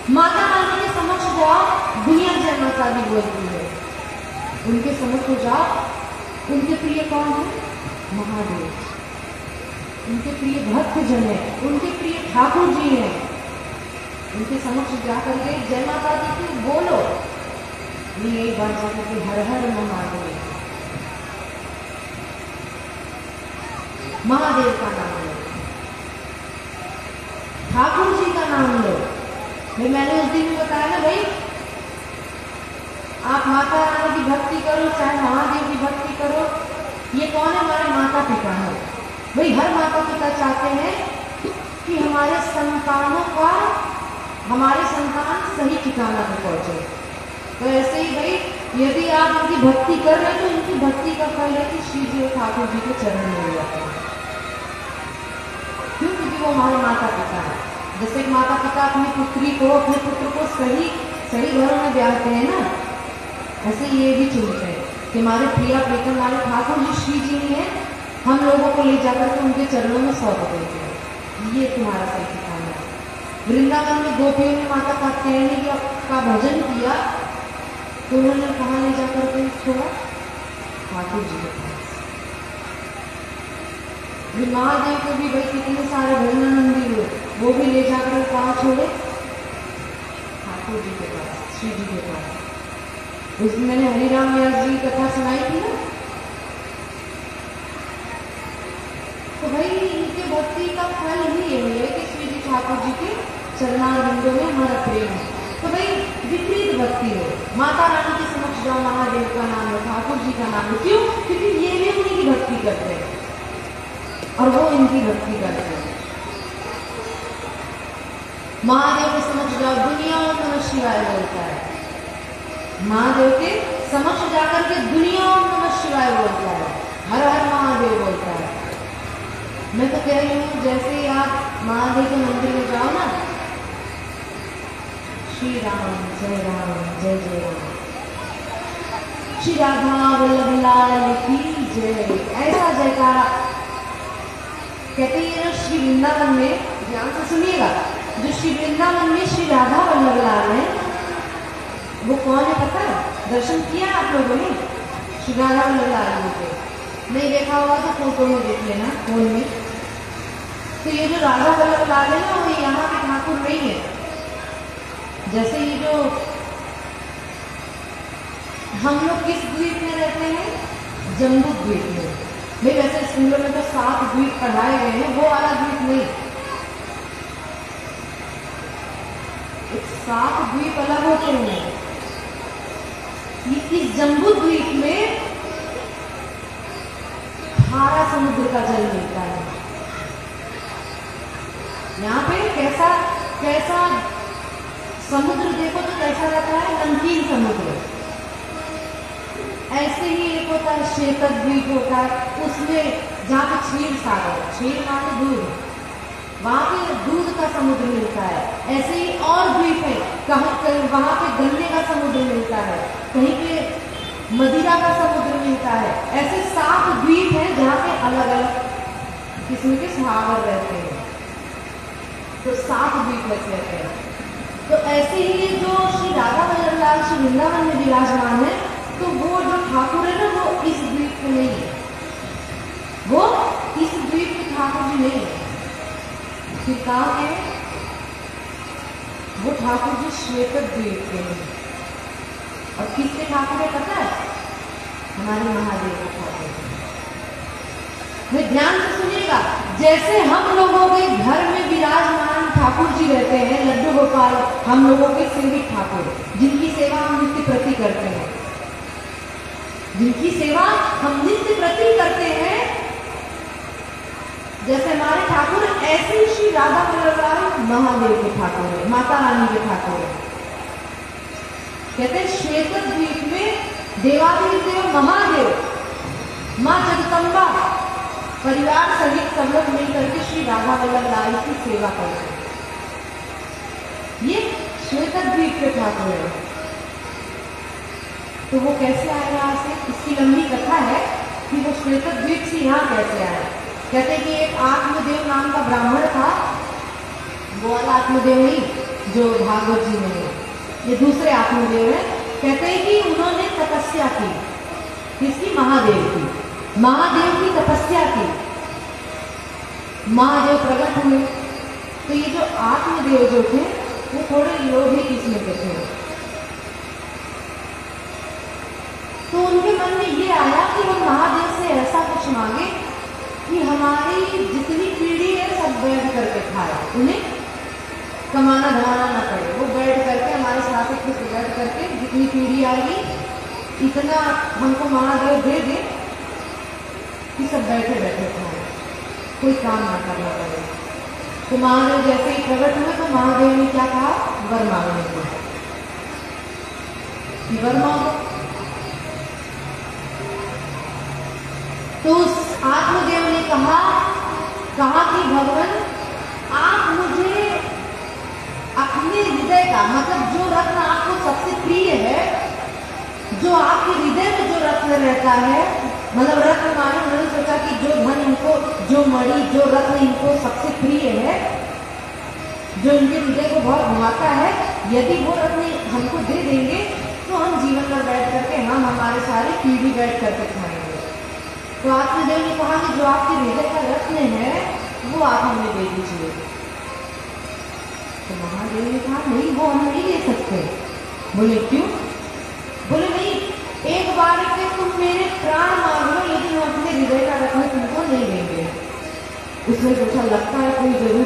माता रानी के समक्ष जाओ, दुनिया जय माता दी बोलती है, उनके समक्ष जाओ, उनके प्रिय कौन है? महादेव, उनके प्रिय भक्त जन है, उनके प्रिय ठाकुर जी हैं। उनके समक्ष जाकर के जय माता दी की बोलो, ये एक बार जाकर के हर हर महादेव, महादेव का नाम लो, ठाकुर जी का नाम लो। भाई मैंने उस दिन भी बताया ना भाई, आप माता रानी की भक्ति करो चाहे महादेव की भक्ति करो, ये कौन है? हमारे माता पिता है। भाई हर माता पिता चाहते हैं कि हमारे संतान सही ठिकाना पे पहुंचे। तो ऐसे ही भाई यदि आप उनकी भक्ति कर रहे हैं तो उनकी भक्ति का फल है कि श्री जी और ठाकुर जी के चरण में मिल जाते हैं। क्यों? क्योंकि वो हमारे माता पिता है। जैसे माता पिता अपनी पुत्री को, अपने पुत्र को सही घरों में ब्याहते हैं ना, ऐसे ये भी चुनते हैं कि हमारे प्रिया प्रीतम हमारे ठाकुर जी श्री जी हैं, हम लोगों को ले जाकर के उनके चरणों में सौंप देते हैं, ये तुम्हारा सही ठिकाना है। वृंदावन में गोपियों ने माता कात्यायनी का भजन किया तो उन्होंने कहाँ ले जाकर के छोड़ा? ठाकुर जी के पास। महादेव को भी भाई कितने सारे भजनानंदी हुए, वो भी ले जाकर कहाँ छोड़े? ठाकुर जी के पास, श्री जी के पास। उस दिन मैंने हरिराम व्यास जी की कथा सुनाई थी ना, तो भाई इनके भक्ति का फल ही यही है कि श्री जी ठाकुर जी के चरणारविंदों में हमारा प्रेम है। तो भाई विपरीत भक्ति हो, माता रानी के समक्ष जाओ, महादेव का नाम लो, ठाकुर जी का नाम लो। क्यों? क्योंकि ये भी उन्हीं की भक्ति करते हैं और वो इनकी भक्ति करते हैं। महादेव के समक्ष जाओ, दुनिया ओम नमः शिवाय बोलता है, महादेव के समक्ष जाकर के दुनिया ओम नमः शिवाय बोलता है, हर हर महादेव बोलता है। मैं तो कह रही हूँ जैसे ही आप महादेव के मंदिर में जाओ ना, श्री राम जय जय राम, श्री राधा वल्लभ लाल की जय, ऐसा जयकारा। कहते हैं श्री वृंदावन में, ध्यान से सुनिएगा, जो श्री वृंदावन में श्री राधा वल्लभ लाल है वो कौन है पता है? दर्शन किया आप लोगों ने श्री राधा वल्लभ लाल के? नहीं देखा होगा तो फोटो में देख लेना फोन में। तो ये जो राधा वल्लभ लाल है ना, वो यहाँ के ठाकुर नहीं है। जैसे ये जो हम लोग किस द्वीप में रहते हैं? जम्बू द्वीप में। भाई वैसे स्कूलों में तो 7 द्वीप पढ़ाए गए हैं, वो वाला द्वीप नहीं, 7 द्वीप अलग होते हैं। इस जम्बू द्वीप में खारा समुद्र का जल मिलता है। यहाँ पे कैसा समुद्र देखो तो कैसा रहता है? नमकीन समुद्र। ऐसे ही एक होता है श्वेत द्वीप होता है, उसमें जहाँ पे क्षीर सागर, क्षीर माने दूध, वहाँ पे दूध का समुद्र मिलता है। ऐसे ही और द्वीप है, कहीं वहाँ पे गन्ने का समुद्र मिलता है, कहीं पे मदिरा का समुद्र मिलता है। ऐसे 7 द्वीप हैं जहाँ पे अलग अलग किस्म के सागर रहते हैं, तो 7 द्वीप रहते हैं। तो ऐसे ही ये जो श्री राधा वल्लभ लाल श्री वृंदावन में विराजमान है, तो वो जो ठाकुर है ना, वो इस द्वीप के नहीं है, वो इस द्वीप के ठाकुर जी नहीं है। फिर कहाँ के? वो ठाकुर जी श्वेत द्वीप के हैं। और किसके ठाकुर है पता है? हमारे महादेव के ठाकुर। ध्यान से सुनिएगा, जैसे हम लोगों के घर में विराजमान ठाकुर जी रहते हैं, लड्डू गोपाल हम लोगों के सेविक ठाकुर, जिनकी सेवा हम नित्य प्रति करते हैं, जिनकी सेवा हम नित्य प्रति करते हैं, जैसे हमारे ठाकुर, ऐसे श्री राधा वल्लभ महादेव के ठाकुर है, माता रानी के ठाकुर है। कहते हैं श्वेत द्वीप में देवाधिदेव महादेव, माँ जगदम्बा परिवार सहित सब लोग मिलकर के श्री राधा वल्लभ लाल की सेवा करते हैं। ये श्वेत द्वीप के ठाकुर है। तो वो कैसे आए यहाँ से? इसकी लंबी कथा है कि वो श्वेत द्वीप से यहाँ कैसे आए। कहते हैं कि एक आत्मदेव नाम का ब्राह्मण था, वो वाला आत्मदेव नहीं जो भागवत जी में है, ये दूसरे आत्मदेव है। कहते हैं कि उन्होंने तपस्या की, किसकी? महादेव की। महादेव की तपस्या की, महादेव प्रकट हुए। तो ये जो आत्मदेव जो थे वो थोड़े लोभी किस्म के थे। तो उनके मन में ये आया कि हम महादेव से ऐसा कुछ मांगे कि हमारी जितनी पीढ़ी है सब बैठ करके खाए, उन्हें कमाना धमाना ना पड़े, वो बैठ करके हमारे साथ ही खुद बैठ करके जितनी पीढ़ी आएगी इतना हमको महादेव दे दे कि सब बैठे बैठे खाए, कोई काम ना करना पड़े। तो महादेव जैसे ही प्रकट हुए तो महादेव ने क्या कहा? वर मांगने को, वर मांगो। तो उस आत्मदेव ने कहा कि भगवान आप मुझे अपने हृदय का, मतलब जो रत्न आपको सबसे प्रिय है, जो आपके हृदय में जो रत्न रहता है, मतलब रत्न माने उन्होंने सोचा कि जो धन इनको, जो मणि, जो रत्न इनको सबसे प्रिय है, जो इनके हृदय को बहुत भाता है, यदि वो रत्न हमको दे देंगे तो हम जीवन में बैठ करके हम हमारे सारे पीढ़ी बैठ करके खाएंगे। तो आत्मदेव ने कहा कि जो आपके हृदय का रत्न है वो आप हमें दे दीजिए। तो महादेव ने कहा नहीं, वो हम नहीं दे सकते। बोले क्यों? बोले नहीं, एक बार के तुम मेरे प्राण मांग लो, लेकिन हम अपने हृदय का रत्न तुमको नहीं देंगे। उसने सोचा लगता है कोई जरूर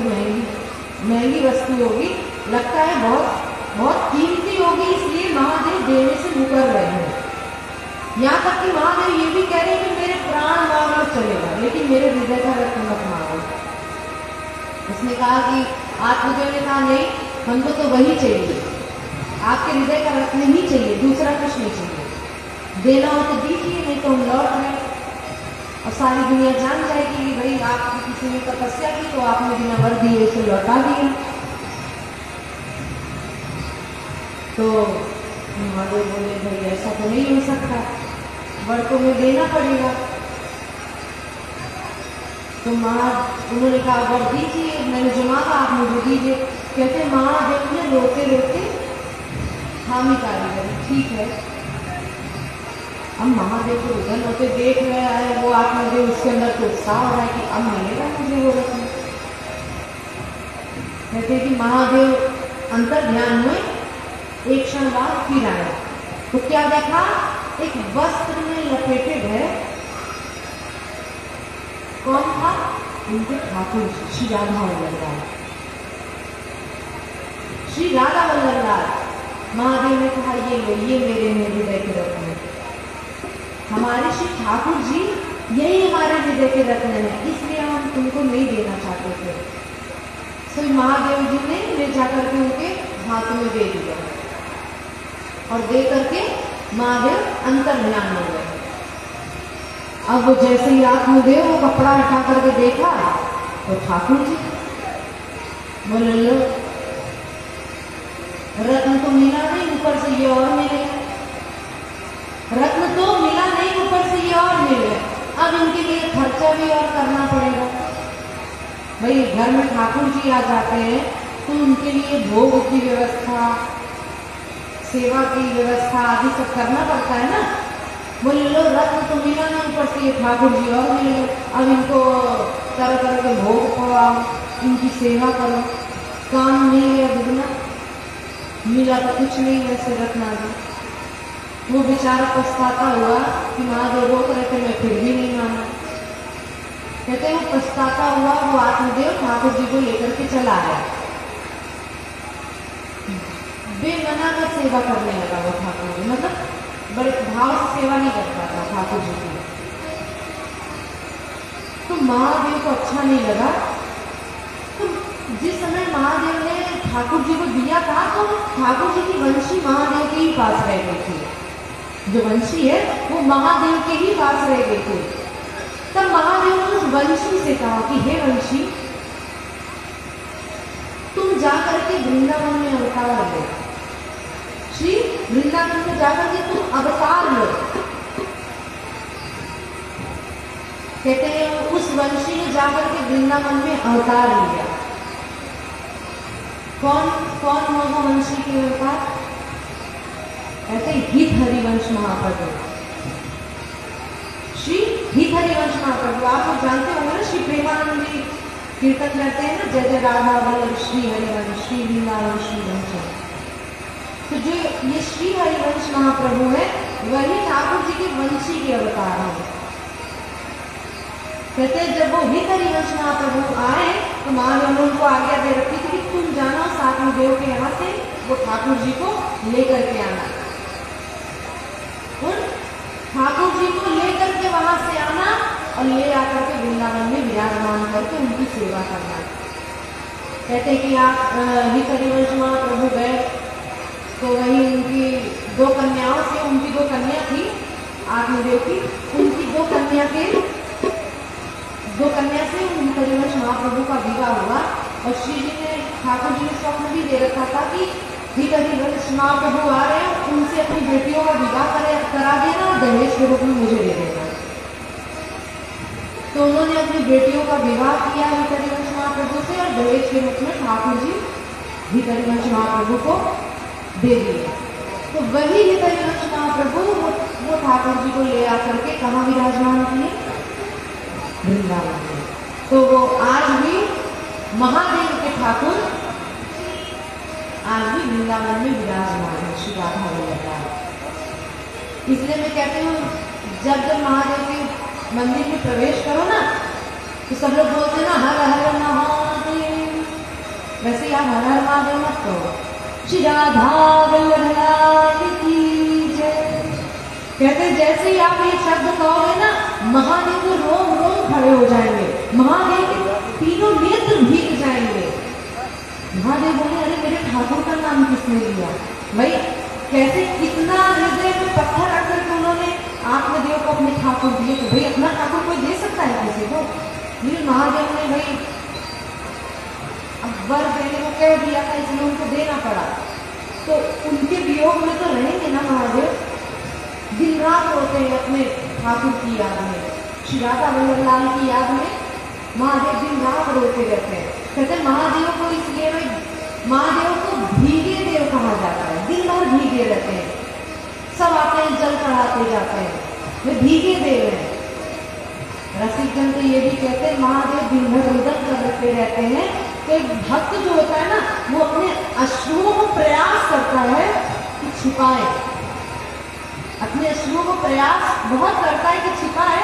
महंगी वस्तु होगी, लगता है बहुत कीमती होगी, इसलिए महादेव देने से मुकर रहे हैं। यहाँ तक कि महादेव ये भी कह रहे हैं कि मेरे प्राण मांगना चलेगा, लेकिन मेरे हृदय का रत्न मत मांगो। उसने कहा कि आत्मदेव ने कहा नहीं, हमको तो वही चाहिए, आपके हृदय का रत्न ही चाहिए, दूसरा कुछ नहीं चाहिए। देना हो तो दीजिए, नहीं तो हम लौट रहे। और सारी दुनिया जान जाएगी कि भाई आपकी किसी ने तपस्या की तो आपने बिना वर दिए उसे लौटा दिया। तो महादेव बोले भाई ऐसा तो नहीं हो सकता, वर को हमें देना पड़ेगा। तो उन्होंने कहा वर दीजिए, मैंने जो मांगा आप मुझे दीजिए। कहते महादेव ने रोते रोते हामी कारी करी, ठीक है। अब महादेव को उधर होते देख रहे हैं, वो आत्मदेव उसके अंदर तो उत्साह हो रहा है कि अब मिलेगा मुझे वो रत्न। कहते कि महादेव अंतर ध्यान में एक क्षण बाद फिर आए तो क्या देखा? एक वस्त्र में लपेटे गए, कौन था? उनके ठाकुर श्री राधा वल्लभ लाल। श्री राधा वल्लभ लाल। महादेव ने कहा ये लो, ये मेरे हृदय के रत्न है, हमारे श्री ठाकुर जी यही हमारे हृदय के रत्न है, इसलिए हम तुमको नहीं देना चाहते थे। तो महादेव जी ने ले जाकर के उनके हाथों में दे दिया और दे करके महादेव अंतर ध्यान हो गए। अब वो जैसे ही आत्मदेव वो कपड़ा हटा करके देखा तो ठाकुर जी बोले लो, रत्न तो मिला नहीं, ऊपर से ये और मिले। रत्न तो मिला नहीं, ऊपर से ये और मिले। अब इनके लिए खर्चा भी और करना पड़ेगा। भाई घर में ठाकुर जी आ जाते हैं तो उनके लिए भोग की व्यवस्था, सेवा की व्यवस्था आदि सब करना पड़ता है ना। बोले लो रत्न तो मिला नहीं, ऊपर से ये ठाकुर जी और मिल गए, अब इनको तरह तरह के भोग खवाओ, इनकी सेवा करो, काम नहीं है दुगना, मिला तो कुछ नहीं वैसे रखना भी। वो बेचारा पछताता हुआ कि महादेव रोक रहे थे, मैं फिर भी नहीं माना। कहते वो पछताता हुआ वो आत्मदेव ठाकुर जी को लेकर के चला आया, बेमना का सेवा करने लगा वो ठाकुर जी, मतलब बड़े भाव से सेवा नहीं करता था ठाकुर जी की। तो महादेव को अच्छा नहीं लगा। तो जिस समय महादेव ने ठाकुर जी को दिया था तो ठाकुर जी की वंशी महादेव के ही पास रह गई थी, जो वंशी है वो महादेव के ही पास रह गई थी। तब महादेव ने उस वंशी से कहा कि हे वंशी, तुम जाकर के वृंदावन में अवतार लो, श्री वृंदावन में जाकर के तुम अवतार लो। कहते हैं उस वंशी ने जाकर के वृंदावन में अवतार लिया। कौन कौन होगा वंशी के अवतार? कहते हित हरिवंश महाप्रभु, श्री हित हरिवंश महाप्रभु। आप लोग जानते होंगे ना, श्री प्रेमानंद जी कीर्तन करते हैं ना, जय जय राधा वल्लभ श्री हरिवंश श्री वृंदावन श्री वंश। तो जो ये श्री हरिवंश महाप्रभु है वही ठाकुर जी के वंशी के अवतार है। कहते हैं जब वो हित हरिवंश महाप्रभु आए तो महादेव ने उनको आज्ञा दे रखी थी कि तुम जाना सातमदेव के यहाँ से वो ठाकुर जी को लेकर के आना, उन ठाकुर जी को लेकर के वहां से आना और ले आकर के वृंदावन में विराजमान करके उनकी सेवा करना। कहते हैं कि आप हित हरिवंश महाप्रभु गए तो वही उनकी दो कन्याओं से, उनकी दो कन्या थी आत्मदेव की, उनकी दो कन्या से हित हरिवंश महाप्रभु का विवाह हुआ। और श्री जी ने ठाकुर जी ने स्वप्न भी दे रखा था कि हित हरिवंश महाप्रभु आ रहे हैं, उनसे अपनी बेटियों का विवाह करा देना और दहेज के रूप में मुझे दे देना। तो उन्होंने अपनी बेटियों का विवाह किया हित हरिवंश महाप्रभु से और दहेज के रूप में ठाकुर जी हित हरिवंश महाप्रभु को दे दिए। तो वही हित हरिवंश महाप्रभु वो ठाकुर जी को ले आकर के कहाँ विराजमान किए? वृंदावन में। तो वो आज भी महादेव के ठाकुर आज भी वृंदावन में विराजमान है, श्री राधा वल्लभ। इसलिए मैं कहती हूँ जब जब महादेव के मंदिर में प्रवेश करो ना तो सब लोग बोलते ना हर हर महादेव, वैसे आप हर हर महादेव मत कहो, श्री राधा वल्लभ की जय। कहते जैसे ही आप ये शब्द कहोगे ना महादेव के रोम रोम खड़े हो जाएंगे, महादेव के तीनों नेत्र भीग जाएंगे। महादेव बोले अरे मेरे ठाकुर का नाम किसने लिया? भाई कैसे कितना हृदय में पत्थर रख करके उन्होंने आत्मदेव को अपने ठाकुर दिए। तो भाई अपना ठाकुर कोई दे सकता है किसी को? ये महादेव ने भाई वर देने को कह दिया था इसलिए उनको देना पड़ा। तो उनके वियोग में तो रहेंगे ना महादेव, दिन रात रोते हैं अपने ठाकुर की याद में, श्री राधा वल्लभ लाल की याद में महादेव दिन रात रोते रहते हैं। कहते महादेव को इसलिए भाई महादेव को भीगे देव कहा जाता है, दिन भर भीगे रहते हैं, सब आते हैं जल चढ़ाते जाते हैं, वे भीगे देव हैं। रसिक जन तो ये भी कहते हैं महादेव दिन भर रुदन करते रहते हैं। तो एक भक्त जो होता है ना वो अपने अश्रुओं को प्रयास करता है कि छिपाए, अपने अश्रुओं को प्रयास बहुत करता है कि छिपाए।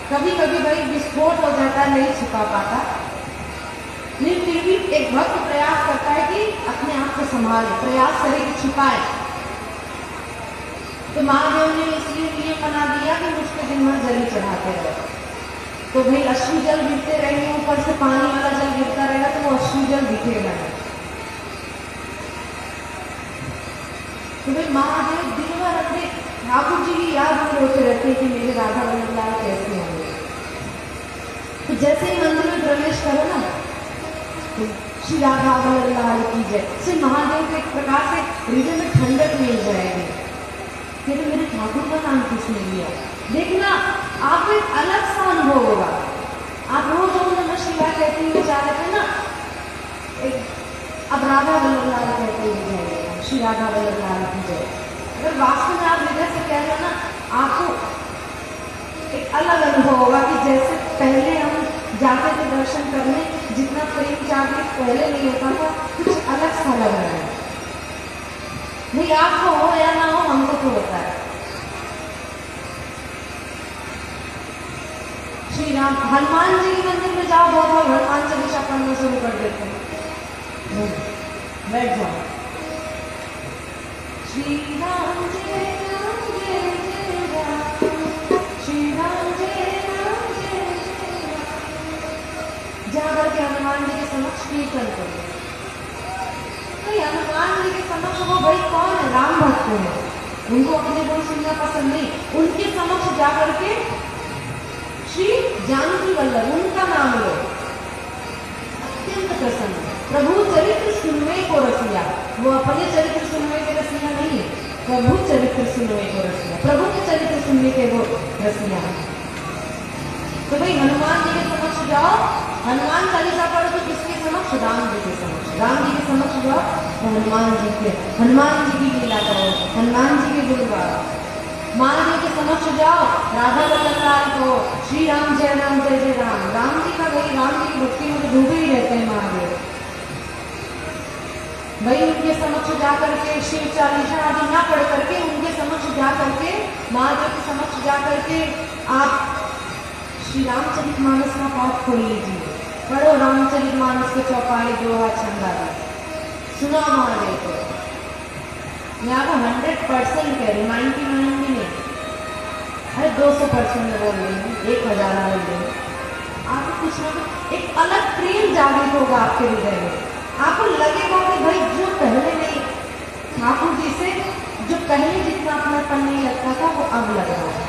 कभी कभी भाई विस्फोट हो जाता है, नहीं छिपा पाता, लेकिन फिर भी एक भक्त प्रयास करता है कि अपने आप को संभाले, प्रयास करे कि छिपाए। तो महादेव ने इसलिए नियम बना दिया कि मुझको दिन भर जल चढ़ाते रहे। तो भाई अश्रु जल गिरते रहेंगे, ऊपर से पानी वाला जल गिरता रहेगा तो वो अश्रु जल दिखेगा। तो भाई महादेव दिन भर अपने ठाकुर जी की याद में रोते रहते हैं कि मेरे राधा वल्लभ लाल कैसे होंगे। तो जैसे ही मंदिर में प्रवेश करो ना तो श्री राधा वल्लभ लाल की जय से महादेव को एक प्रकार से हृदय में ठंडक मिल जाएगी। फिर मेरे ठाकुर का नाम किसने लिया? देखना आपको एक अलग सा अनुभव होगा। आप रोज ओम नमः शिवाय कहते हैं, अब राधा वल्लभ लाल कहते हुए जाइएगा, श्री राधा वल्लभ लाल की जय। अगर वास्तव में आप हृदय से कह रहे हो ना, आपको एक अलग अनुभव होगा कि जैसे पहले हम जाते थे दर्शन करने, जितना प्रेम जागृत पहले नहीं होता था, कुछ अलग सा लग रहा है। नहीं आपको हो या ना हो, हमको तो होता है। श्री राम, हनुमान जी के मंदिर में जाओ, बहुत लोग हनुमान चालीसा पढ़ना शुरू कर देते हैं। बैठ जाओ। श्री राम जय राम जय जय राम, श्री राम जय राम जय जय राम। जाकर के हनुमान जी के समक्ष कीर्तन करो। तो हनुमान जी के समक्ष वो भाई कौन है? राम भक्त है, उनको अपने गुण सुनना पसंद नहीं। उनके समक्ष जाकर के श्री जानकी वल्लभ उनका नाम लो, अत्यंत प्रसन्न। प्रभु चरित्र सुनवे को रसिया, वो अपने चरित्र सुनवे के रसिया नहीं है, प्रभु चरित्र सुनवे को रसिया, प्रभु के चरित्र सुनने के वो रसिया। तो भाई हनुमान जी के समक्ष जाओ, हनुमान चालीसा पढ़ो तो किसके समक्ष? राम जी के समक्ष। राम जी के समक्ष जाओ तो हनुमान जी की लीला करो, हनुमान जी के गुण गाओ। माँ जी के समक्ष जाओ, राधा वल्लभ लाल को श्री राम जय राम जय जय राम। राम जी का भाई, राम जी की भक्ति में तो डूबे ही रहते हैं महादेव। भाई उनके समक्ष जाकर के शिव चालीसा आदि ना पढ़ करके, उनके समक्ष जा करके, महादेव के समक्ष जा करके आप श्री रामचरितमानस का पाठ खोल लीजिए, पढ़ो रामचरितमानस के चौपाई दोहा छंदा, सुना महादेव को। मैं आपको 100% कह रही हूँ, 99 भी नहीं, अरे 200% बोल रही हूँ, 1000 बोल रही हूँ। आपको कुछ ना कुछ एक अलग प्रेम जागृत होगा आपके हृदय में। आपको लगेगा कि भाई जो पहले नहीं, ठाकुर जी से जो पहले जितना अपनापन नहीं लगता था, वो अब लग रहा है।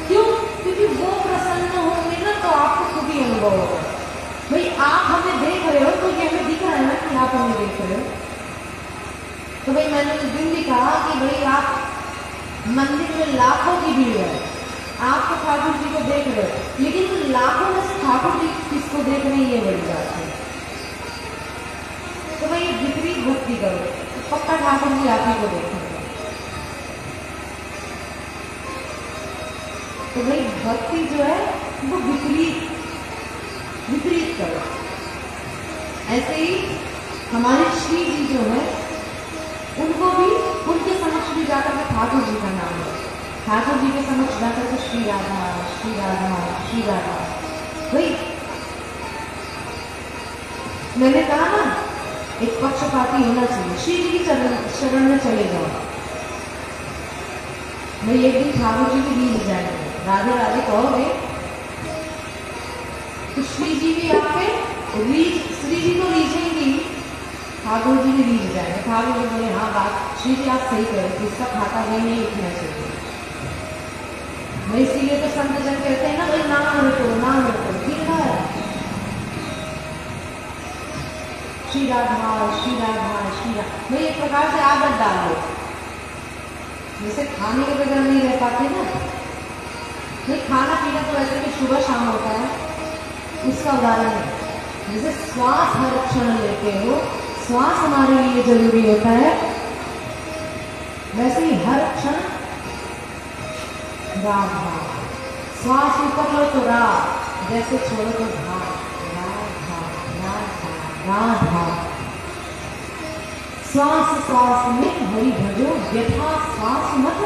क्यों? क्योंकि वो प्रसन्न होंगे ना, तो आपको खुद ही अनुभव होगा। भाई आप हमें देख रहे हो तो ये हमें दिख रहा है ना कि आप हमें देख रहे हो। तो भाई मैंने उस दिन भी कहा कि भाई आप मंदिर में लाखों की भीड़ है, आप तो ठाकुर जी को देख रहे हो, लेकिन लाखों में से ठाकुर जी किसको देख रहे हैं, ये बड़ी बात है। तो भाई विपरीत भक्ति करो तो पक्का ठाकुर जी आप ही को देखेंगे। तो भाई भक्ति जो है वो विपरीत करो। ऐसे ही हमारे श्री जी जो है, उनको भी उनके समक्ष भी जाकर के ठाकुर जी का नाम है, ठाकुर जी के समक्ष जाकर के श्री राधा श्री राधा श्री राधा। भाई मैंने कहा ना, एक पक्षपाती होना चाहिए। श्री जी की शरण में चले जाओ। भाई एक दिन ठाकुर जी भी रीझ जाएंगे, राधे राधे कहोगे तो श्री जी भी आपके श्री जी को रीझेंगी, ठाकुर जी भी रीझ जाएंगे। ठाकुर जी बोले हाँ बात श्री जी आप सही करें, जिसका खाता वही नहीं उठना चाहिए। भाई इसीलिए तो संत जन कहते हैं ना, भाई नाम रखो गिरधा है। श्री राधा श्री राधा श्री राधा। भाई एक प्रकार से आदत डाल लो, जैसे खाने के बगैर नहीं रह पाते ना। नहीं खाना पीना तो वैसे भी सुबह शाम होता है, उसका उदाहरण है। जैसे श्वास हर क्षण लेते हो, श्वास हमारे लिए जरूरी होता है, वैसे ही हर क्षण राधा। श्वास ऊपर लो तो रा, जैसे छोड़ो तो धा, राधा राधा राधा। श्वास श्वास में हरि भजो, व्यथा श्वास मत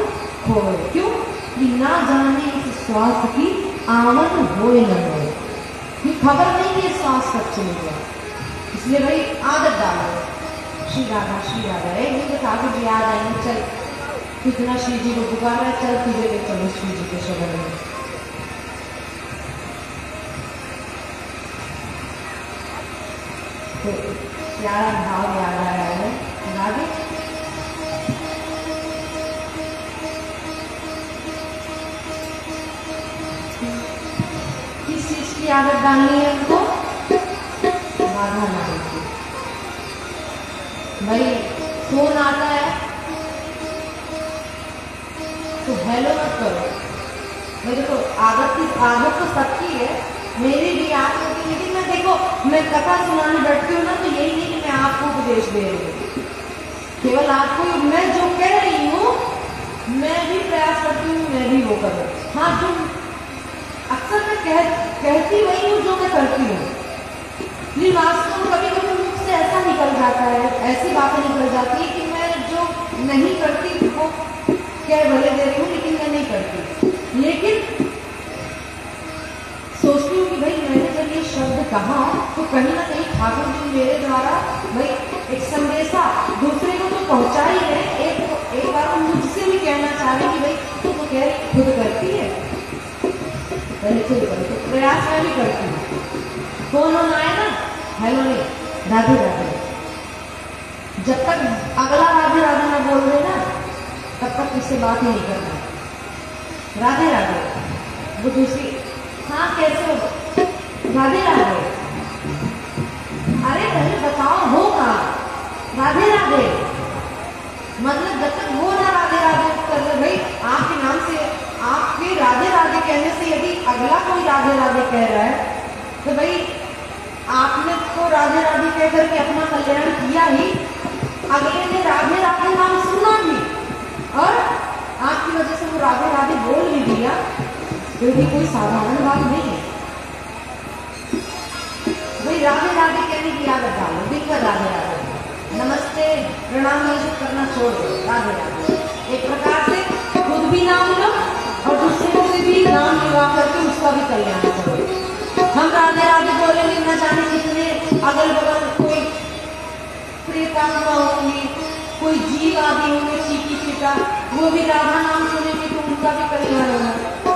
खोए। क्यों? कि ना जाने इस श्वास की आमद होए न होए, कि खबर नहीं कि श्वास कब चलेगा। इसलिए भाई आदत डालो श्री राधा श्री राधा। एक दिन तो ठाकुर जी आ जाएंगे, चल कितना श्री जी को पुकार रहा है, चल तुझे ले चलो श्री जी के शरण में। तो प्यारा भाव याद आ रहा है राधे। किस चीज की आदत डालनी है उनको? राधा नाम की। भाई फोन आता है तो हेलो मत करो। भाई देखो आदत तो सबकी है, मेरी भी आदत होती, लेकिन मैं देखो मैं कथा सुनाने बैठती हूँ ना, तो यही नहीं कि मैं आपको उपदेश दे रही हूँ, केवल आपको मैं जो कह रही हूँ मैं भी प्रयास करती हूँ, मैं भी वो करूँ। हाँ, जो अक्सर मैं कहती वही हूँ जो मैं करती हूँ, लेकिन वास्तव में कभी कभी मुझ से ऐसा निकल जाता है, ऐसी बातें निकल जाती है कि मैं जो नहीं करती वो कह भले दे रही हूँ लेकिन मैं नहीं करती। लेकिन सोचती हूँ कि भाई मैंने जब ये शब्द कहा तो कहीं ना कहीं ठाकुर जी मेरे द्वारा भाई एक संदेशा दूसरे को तो पहुंचा ही है। एक बार वो मुझसे भी कहना चाह रहे कि भाई तू तो कह रही खुद करती है, पहले खुद करती, प्रयास मैं भी करती हूँ। फोन ऑन आए ना, हेलो नहीं, राधे राधे, जब तक अगला राधे राधे ना बोल रहे ना तब तक किससे बात ही नहीं करना। राधे राधे, वो दूसरी, हाँ कैसे हो, राधे राधे, अरे पहले बताओ हो कहा, राधे राधे, मतलब जब तक वो ना राधे राधे कर रहे, भाई आपके नाम से, आपके राधे राधे कहने से यदि अगला कोई राधे राधे कह रहा है तो भाई आपने तो राधे राधे कह करके अपना कल्याण किया ही, अगले ने राधे राधे नाम सुना भी और आपकी वजह से वो राधे राधे बोल भी दिया, तो भी कोई साधारण बात नहीं है। भाई राधे राधे कहने की आदत डालो, दिन भर राधे राधे, नमस्ते प्रणाम ये सब करना छोड़ दो, राधे राधे। एक प्रकार से खुद भी नाम लो और दूसरों से भी नाम लिवा करके उसका भी कल्याण करो। हम राधे राधे बोलेंगे न जाने कितने अगल बगल कोई प्रेतात्मा होंगी, कोई जीव आदि होंगे चीटी चीटा, वो भी राधा नाम सुनेंगे तो उनका भी कल्याण होगा।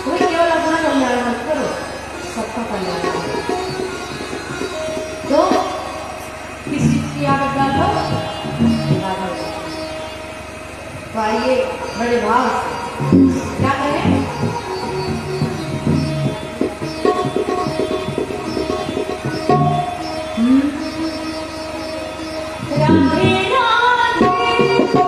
कोई केवल अपना कल्याण मत करो, सबका कल्याण करो। तो किस चीज की आदत डालो, राधा। तो आइए बड़े भाव से क्या